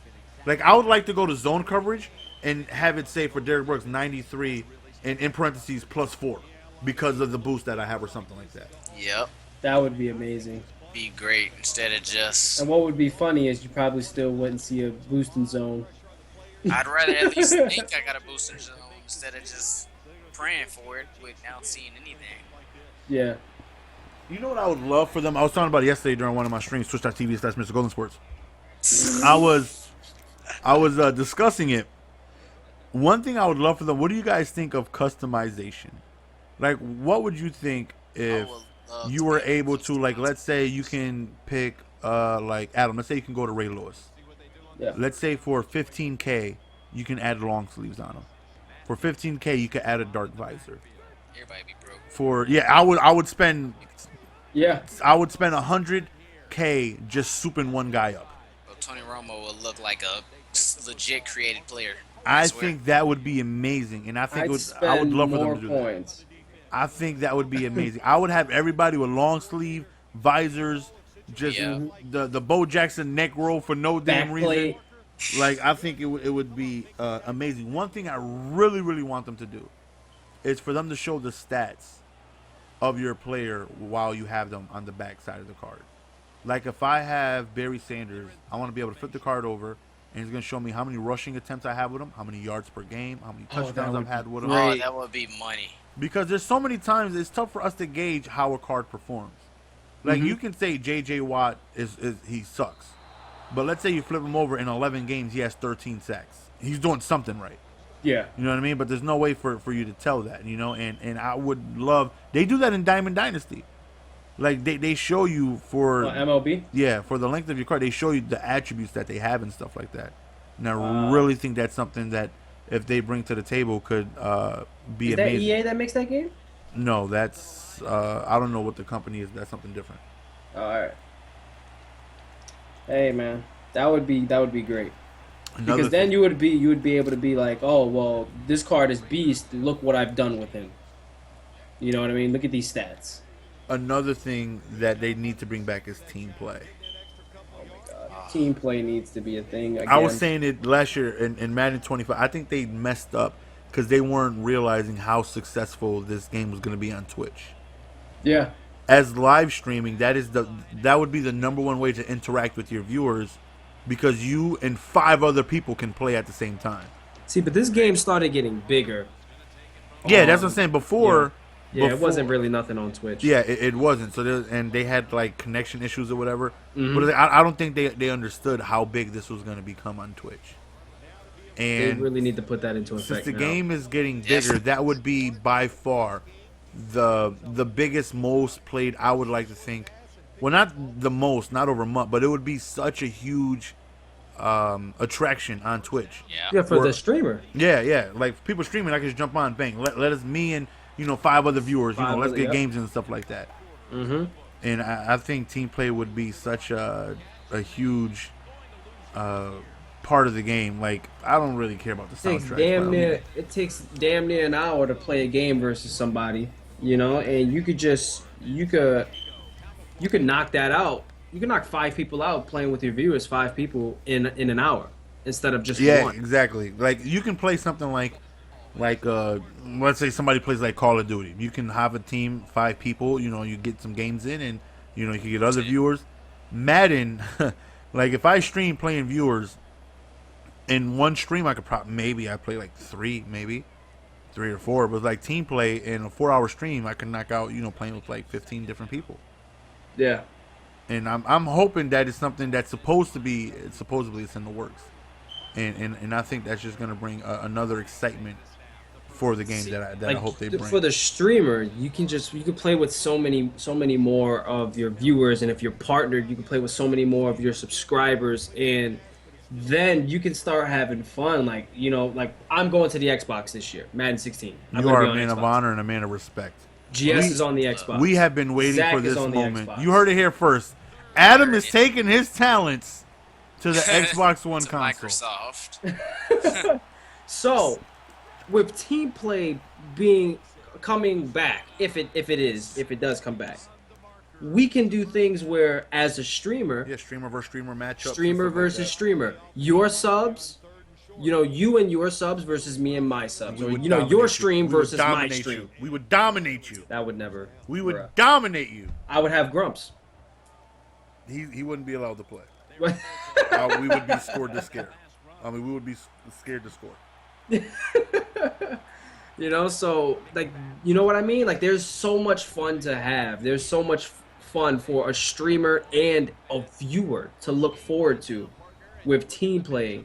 Like I would like to go to zone coverage and have it say for Derrick Brooks 93 and in parentheses +4 because of the boost that I have or something like that. Yep. That would be amazing. Be great instead of just. And what would be funny is you probably still wouldn't see a boosting zone. I'd rather at least think I got a booster zone instead of just praying for it without seeing anything. Yeah. You know what I would love for them? I was talking about it yesterday during one of my streams, twitch.tv/Mr. Golden Sports. I was discussing it. One thing I would love for them, what do you guys think of customization? Like, what would you think if you were able to, like, let's say you can pick, like, Adam, let's say you can go to Ray Lewis. Yeah. Let's say for 15K, you can add long sleeves on him. For 15K, you could add a dark visor. Everybody be broke. I would spend Yeah. 100K just souping one guy up. Well, Tony Romo will look like a legit created player. I swear. think that would be amazing, and I think I would love for them to do points. that. I think that would be amazing. I would have everybody with long sleeve visors, just the Bo Jackson neck roll for no damn reason. Like I think it would be amazing. One thing I really want them to do is for them to show the stats of your player while you have them on the back side of the card. Like if I have Barry Sanders, I want to be able to flip the card over, and he's going to show me how many rushing attempts I have with him, how many yards per game, how many touchdowns I've had with him. Oh, that would be money. Because there's so many times it's tough for us to gauge how a card performs. Like you can say J.J. Watt is he sucks, but let's say you flip him over in 11 games, he has 13 sacks. He's doing something right. Yeah. You know what I mean? But there's no way for you to tell that, and I would love, they do that in Diamond Dynasty. Like they show you for MLB? Yeah, for the length of your card, they show you the attributes that they have and stuff like that. And I really think that's something that if they bring to the table could be amazing. Is that EA that makes that game? No, that's I don't know what the company is. That's something different. All right. Hey man, that would be great. Another Because then thing, you would be able to be like, oh well, this card is beast. Look what I've done with him. You know what I mean? Look at these stats. another thing that they need to bring back is team play. Oh my god, Ah, team play needs to be a thing I was again. saying it last year in Madden 25. I think they messed up because they weren't realizing how successful this game was going to be on Twitch. Yeah, As live streaming, that would be the number one way to interact with your viewers because you and 5 other people can play at the same time. see, but this game started getting bigger. Yeah, that's what I'm saying. Before, Yeah, it wasn't before- really nothing on Twitch. Yeah, it wasn't. So and they had like connection issues or whatever. Mm-hmm. But I don't think they understood how big this was going to become on Twitch. They And really need to put that into since effect the now. game is getting bigger, Definitely. that would be by far the biggest, most played. I would like to think, well, not the most, not over a month, but it would be such a huge attraction on Twitch. yeah. Yeah, for Or- the streamer. Yeah. Like people streaming, I can just jump on, bang. Let us, me and 5 other viewers. Five Let's other- get yep. games and stuff like that. Mm-hmm. And I think team play would be such a huge part of the game. Like I don't really care about the soundtrack. It takes damn near an hour to play a game versus somebody, and you could knock that out. You could knock 5 people out playing with your viewers, 5 people in an hour instead of just Yeah, one. exactly. Like you can play something like let's say somebody plays like Call of Duty. You can have a team 5 people. You get some games in, and you can get other viewers. Madden, like if I stream playing viewers in one stream, I could maybe I play like 3 or 4. But like team play in a 4-hour stream, I can knock out playing with like 15 different people. Yeah. And I'm hoping that it's something that's supposedly it's in the works, and I think that's just gonna bring another excitement for the game that I hope they bring. For the streamer, you can play with so many more of your viewers, and if you're partnered, you can play with so many more of your subscribers, and then you can start having fun. Like I'm going to the Xbox this year, Madden 16. I'm You gonna are be a on man of Xbox. honor and a man of respect. GS is on the Xbox. We have been waiting Zach for is this on the moment. Xbox. You heard it here first. Adam is taking his talents to the Xbox One To console. Microsoft. So, with team play coming back, if it does come back, we can do things where as a streamer, Yeah, streamer versus streamer matchup. streamer versus streamer, your subs, you and your subs versus me and my subs, or your stream versus my stream. We would dominate you. That would never. We would bruh. dominate you. I would have grumps. He wouldn't be allowed to play. We would be scared to scare. We would be scared to score. So you know what I mean? Like there's so much fun to have. There's so much fun for a streamer and a viewer to look forward to with team play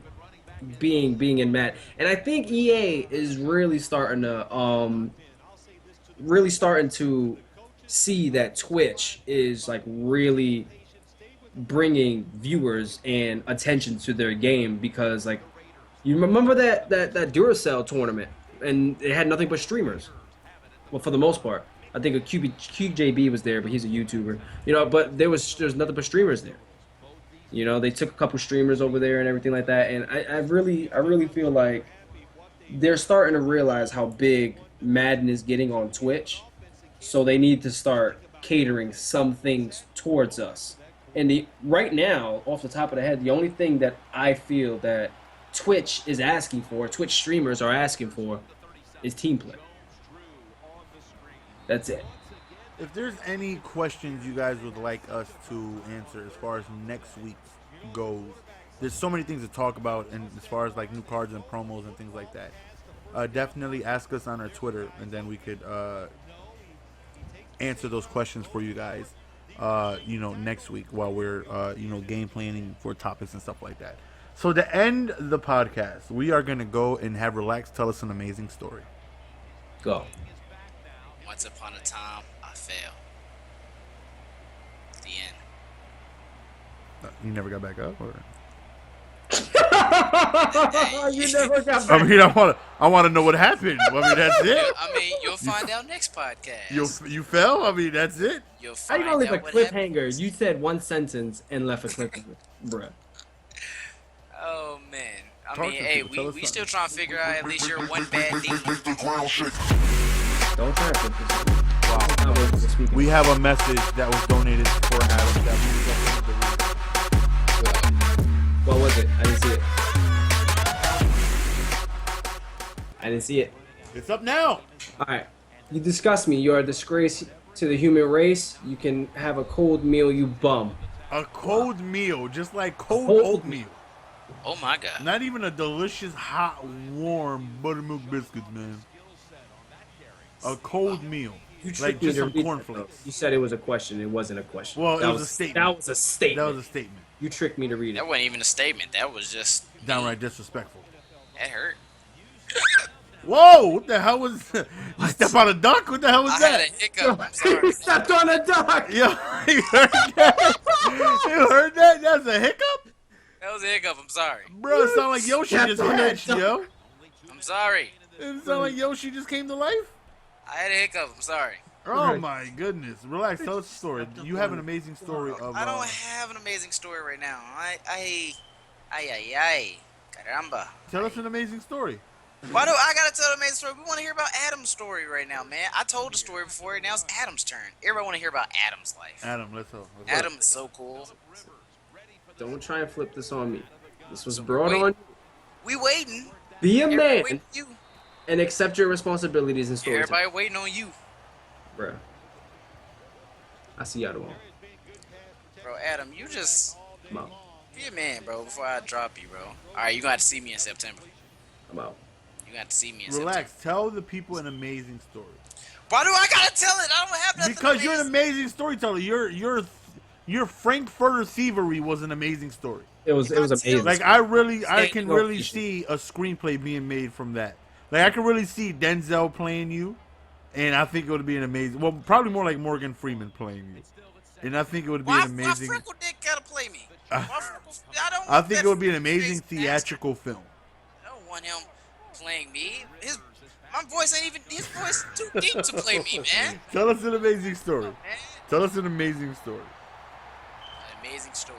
being in Madden. And I think EA is really starting to see that Twitch is like really bringing viewers and attention to their game, because like you remember that Duracell tournament, and it had nothing but streamers. Well, for the most part, I think a QJB was there, but he's a YouTuber. But there's nothing but streamers there. They took a couple streamers over there and everything like that, and I really feel like they're starting to realize how big Madden is getting on Twitch, so they need to start catering some things towards us. And right now, off the top of the head, the only thing that I feel that Twitch is asking for, Twitch streamers are asking for, is team play. That's it. If there's any questions you guys would like us to answer as far as next week goes, there's so many things to talk about, and as far as like new cards and promos and things like that, definitely ask us on our Twitter, and then we could answer those questions for you guys. Next week while we're game planning for topics and stuff like that. So to end the podcast, we are gonna go and have Relax tell us an amazing story. Go. Once upon a time, I fell. The end. You never got back up, or? You never got I mean, I want to know what happened. I mean, that's it. You'll find out next podcast. You fell. I mean, that's it. You'll How find you gonna leave a out what happened. cliffhanger? You said one sentence and left a cliffhanger, bruh. Oh man. I Talk mean, to hey, people. Tell us we something. still trying to figure out at least your one bad deed. Don't try to flip this. Wow. Not what we're speaking We about. have a message that was donated for Adam that we don't need to read. What was it? I didn't see it. I didn't see it. It's up now. All right. You disgust me. You are a disgrace to the human race. You can have a cold meal, you bum. A cold meal, just like cold Cold oatmeal. Oh my god. Not even a delicious, hot, warm buttermilk biscuits, man. A cold meal. You Like tricked me just to some read that, cornforflakes. though. You said it was a question. It wasn't a question. Well, it That was a statement. That was a statement. That was a statement. You tricked me to read it. That wasn't even a statement. That was just Downright disrespectful. that hurt. Whoa! What the hell was that? You step on a duck? What the hell was I had that? a hiccup. I'm sorry. Stepped on a duck. Yo, you heard that? You heard that? That's a hiccup? That was a hiccup. I'm sorry. Bro, it sounded like Yoshi Stepped just on a hatched, duck. yo. I'm sorry. It sounded like Yoshi just came to life. I had a hiccup. I'm sorry. Oh my goodness. Relax, tell us a story. You have an amazing story of I don't have an amazing story right now. Caramba. tell us an amazing story. Why do I gotta tell the amazing story? We want to hear about Adam's story right now, man. I told the story before. Now it's Adam's turn. Everybody want to hear about Adam's life. Adam, let's go. Adam is so cool. Don't try and flip this on me. This was brought Wait. on. We waiting. Be a Everybody man waiting on you. and accept your responsibilities and stories. Everybody waiting on you. Bruh. I see y'all tomorrow. Bro, Adam, you just I'm out. be a man, bro, before I drop you, bro. Alright, you gonna have to see me in September. I'm out. You gonna have to see me in Relax. September. Tell the people an amazing story. Why do I gotta tell it? I don't have nothing Because you're an amazing. amazing storyteller. Your Frankfurter thievery was an amazing story. It was amazing. Like I can no really issue. see a screenplay being made from that. Like I can really see Denzel playing you, and I think it would be an amazing. Well, probably more like Morgan Freeman playing you, and I think it would be Why an amazing. Freckle Dick gotta play me? Why I don't I want think that it would be an amazing face theatrical film. bastard. I don't want him playing me. My voice ain't even. His voice is too deep to play me, man. Tell us an amazing story. Man, Tell us an amazing story. an amazing story.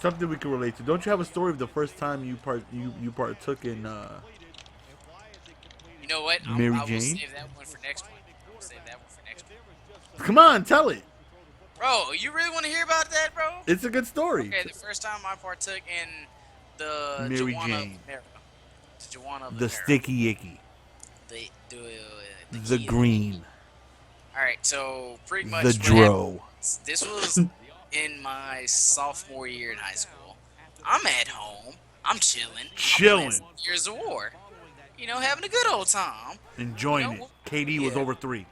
Something we can relate to. Don't you have a story of the first time you partook in? You know what? Mary I will Jane? save that one for next one. I will save that one for next one. Come on, tell it. Bro, you really want to hear about that, bro? It's a good story. Okay, the first time I partook in the Mary Juana Jane. of America. The Juana of The America. sticky icky. The key. green. Alright, so pretty much The what happened- dro. this was in my sophomore year in high school. I'm at home. I'm chilling. I'm Chilling. playing Gears of War. You know, having a good old time. Enjoying You know, it. KD was yeah. over 3.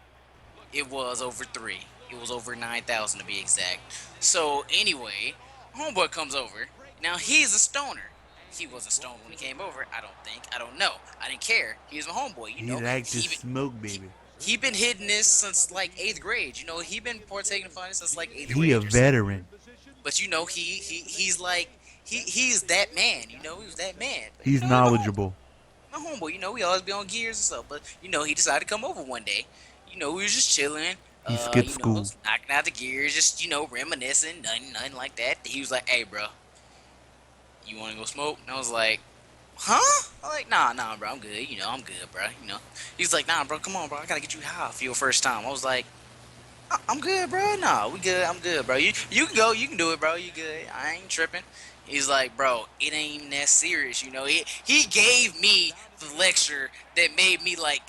It was over 3. It was over 9,000 to be exact. So anyway, homeboy comes over. Now he's a stoner. He was a stoner when he came over. I don't think. I don't know. I didn't care. He was my homeboy. You He know. liked to He been- smoke, baby. He been hitting this since like 8th grade. You know, he been partaking in it since like 8th grade. He a or something. veteran. But you know, he's like he's that man. You know, he was that man. But, He's you know, knowledgeable. My homeboy, you know, we always be on Gears and stuff. But you know, he decided to come over one day. You know, we was just chilling. He skipped school. Knocking out the gears, just you know, reminiscing, nothing like that. He was like, "Hey, bro, you want to go smoke?" And I was like, "Huh?" I'm like, "Nah, bro, I'm good. You know, I'm good, bro. You know." He's like, "Nah, bro, come on, bro. I gotta get you high for your first time." I was like, "I'm good, bro. Nah, we good. I'm good, bro. You can go. You can do it, bro. You good. I ain't tripping." He's like, "Bro, it ain't even that serious, you know." He gave me the lecture that made me like,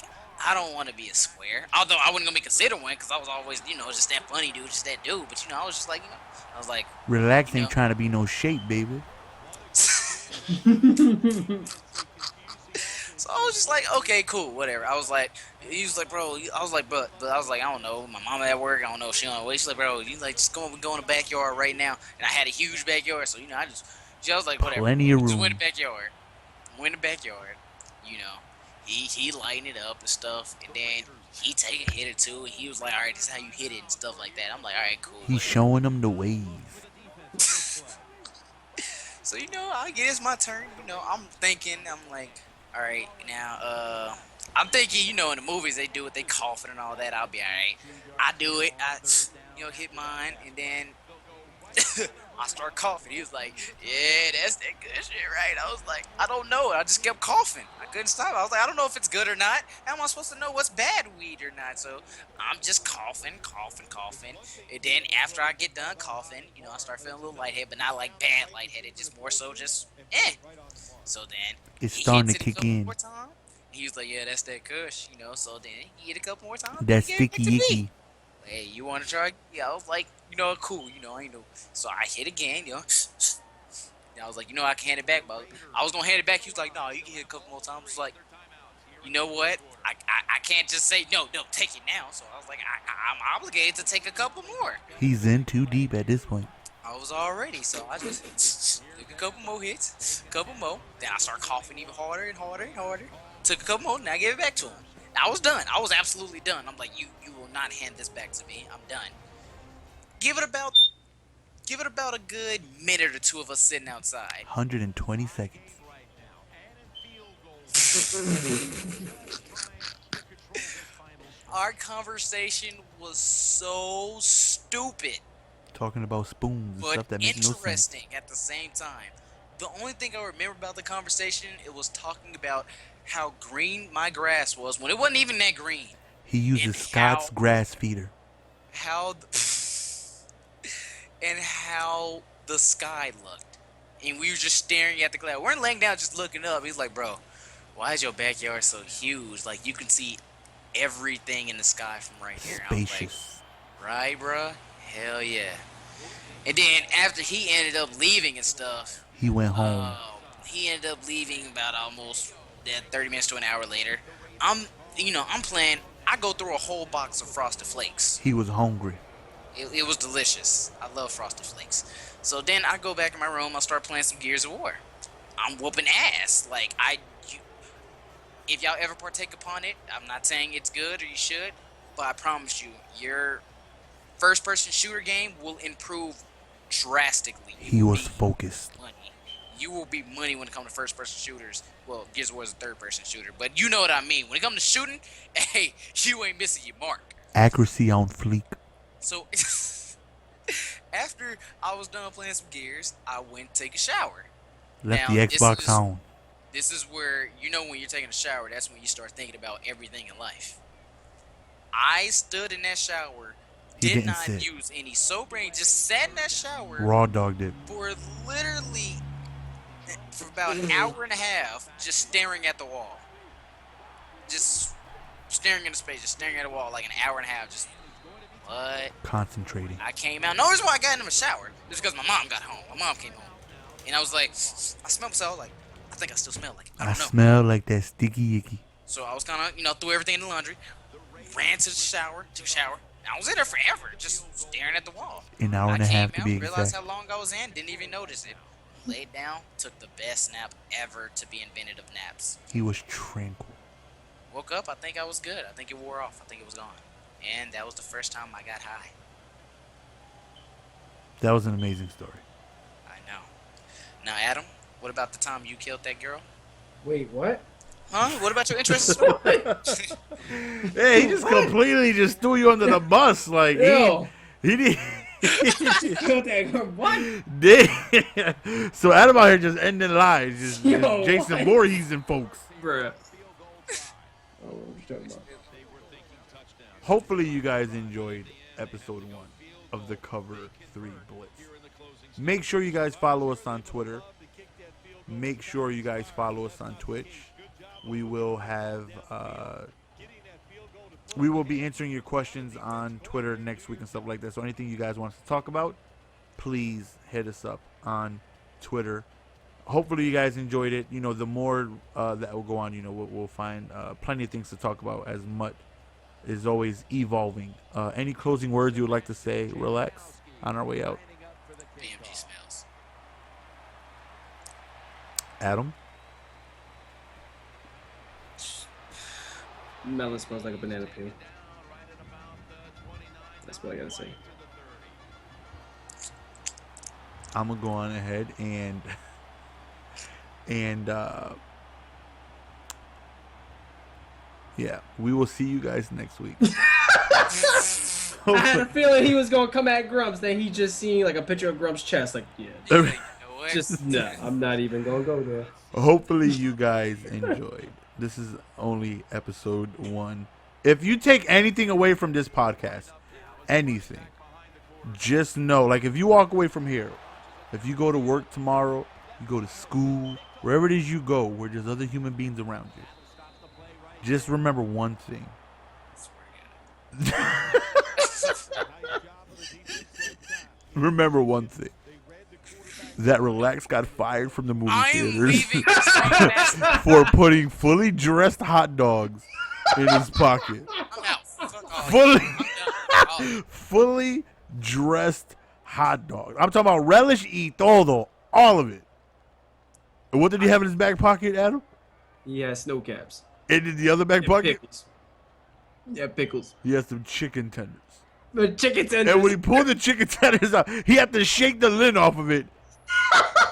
I don't want to be a square. Although I wasn't gonna be considered one because I was always, you know, just that funny dude, just that dude. But you know, I was just like, you know, I was like, Relax, you ain't know. trying to be no shape, baby. So I was just like, okay, cool, whatever. I was like, he was like, bro. I was like, but I was like, I don't know. My mama at work. I don't know. She on the way. She's like, bro, you like just go in the backyard right now. And I had a huge backyard, so you know, I was like, whatever. Plenty of Just room. went in the backyard. Went in the backyard. You know, he lighting it up and stuff, and then he take a hit or two, and he was like, all right, this is how you hit it and stuff like that. I'm like, all right, cool. He's whatever. showing them the ways. So you know, I guess it's my turn. You know, I'm thinking, I'm like, all right, now, I'm thinking, you know, in the movies they do it, they coughing and all that. I'll be all right. I do it. I, you know, hit mine, and then I start coughing. He was like, "Yeah, that's that good shit, right?" I was like, "I don't know." I just kept coughing. I couldn't stop. I was like, "I don't know if it's good or not. How am I supposed to know what's bad weed or not?" So I'm just coughing, coughing, coughing. And then after I get done coughing, I start feeling a little lightheaded, but not like bad lightheaded, just more so just eh. So then It's he starting hits to it a kick couple in. more times. He was like, "Yeah, that's that kush," So then he hit a couple more times. That He gave it back sticky to me. icky. Hey, you want to try? Yeah, I was like, cool, I ain't know. So I hit again, And I was like, I can hand it back, but I was gonna hand it back. He was like, no, you can hit a couple more times. I was like, you know what? I can't just say no, take it now. So I was like, I'm obligated to take a couple more. He's in too deep at this point. I was already, so I just took a couple more hits, a couple more. Then I started coughing even harder and harder and harder. Took a couple more, and I gave it back to him. I was done. I was absolutely done. I'm like, you will not hand this back to me. I'm done. Give it about a good minute or two of us sitting outside. 120 seconds. Our conversation was so stupid, Talking about spoons and but stuff that makes no sense. interesting at the same time. The only thing I remember about the conversation, it was talking about how green my grass was when it wasn't even that green. He uses Scott's grass feeder. How the sky looked. And we were just staring at the cloud. We weren't laying down just looking up. He's like, bro, why is your backyard so huge? Like, you can see everything in the sky from right here. Spacious. I was like, right, bro? Hell yeah. And then after he ended up leaving and stuff, He went home. he ended up leaving about almost 30 minutes to an hour later. I'm playing. I go through a whole box of Frosted Flakes. He was hungry. It was delicious. I love Frosted Flakes. So then I go back in my room. I start playing some Gears of War. I'm whooping ass. Like, if y'all ever partake upon it, I'm not saying it's good or you should, but I promise you, your first-person shooter game will improve drastically. He was focused. Money. You will be money when it comes to first-person shooters. Well, Gears of War is a third-person shooter, but you know what I mean. When it comes to shooting, hey, you ain't missing your mark. Accuracy on fleek. So, after I was done playing some Gears, I went to take a shower. Left Now, the Xbox on. This is where, when you're taking a shower, that's when you start thinking about everything in life. I stood in that shower, did not sit. use any soap or anything, just sat in that shower Raw dogged it. for about an hour and a half, just staring at the wall. Just staring into space, just staring at the wall like an hour and a half, just what? Concentrating. I came out. No reason why I got in the shower is because my mom got home. My mom came home. And I was like, I smelled myself like, I think I still smell like it. I don't know. Smell like that sticky icky. So I was kind of, threw everything in the laundry, ran to the shower, took a shower. And I was in there forever, just staring at the wall. An hour and a half to be exact. Realized exact. how long I was in, didn't even notice it. Laid down, took the best nap ever to be invented of naps. He was tranquil. Woke up, I think I was good. I think it wore off. I think it was gone. And that was the first time I got high. That was an amazing story. I know. Now, Adam, what about the time you killed that girl? Wait, what? Huh? What about your interest in sport? Hey, he just completely just threw you under the bus. Like, Yo. he did. Killed that girl. What? So Adam out here just ending lives. Just Yo, Jason what? Voorhees and folks. Bruh. Oh, what you talking about? Hopefully you guys enjoyed episode 1 of the Cover3 Blitz. Make sure you guys follow us on Twitter. Make sure you guys follow us on Twitch. We will have we will be answering your questions on Twitter next week and stuff like that. So anything you guys want us to talk about, please hit us up on Twitter. Hopefully you guys enjoyed it. The more that will go on, we'll find plenty of things to talk about, as much is always evolving. Any closing words you would like to say, Relax, on our way out? BMG smells. Adam? Melon smells like a banana peel. That's what I gotta say. I'm going to go on ahead and yeah, we will see you guys next week. I had a feeling he was gonna come at Grumps. Then he just seen like a picture of Grumps' chest. Like, yeah, You know what? just no. I'm not even gonna go there. Hopefully you guys enjoyed. This is only episode 1. If you take anything away from this podcast, anything, just know, like if you walk away from here, if you go to work tomorrow, you go to school, wherever it is you go, where there's other human beings around you, just remember one thing. Remember one thing. That Relax got fired from the movie I am theaters leaving this podcast. for putting fully dressed hot dogs in his pocket. I'm out. Fuck all Fully, I'm done. fully dressed hot dogs. I'm talking about relish y todo, all of it. And what did he have in his back pocket, Adam? Yeah, snow caps. And in the other back pocket, Pickles. Yeah, pickles. he has some chicken tenders. The chicken tenders. And when he pulled the chicken tenders out, he had to shake the lid off of it.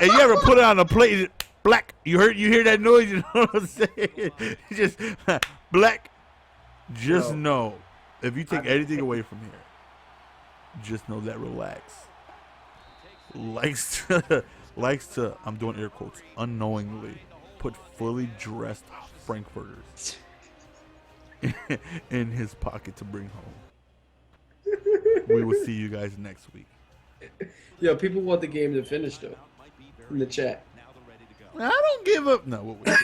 And you ever put it on a plate, black? You hear that noise? You know what I'm saying? Just black. Just know, if you take anything away from here, just know that Relax likes to, I'm doing air quotes, unknowingly put fully dressed frankfurters in his pocket to bring home. We will see you guys next week. Yo, people want the game to finish though. In the chat. I don't give up. No, we'll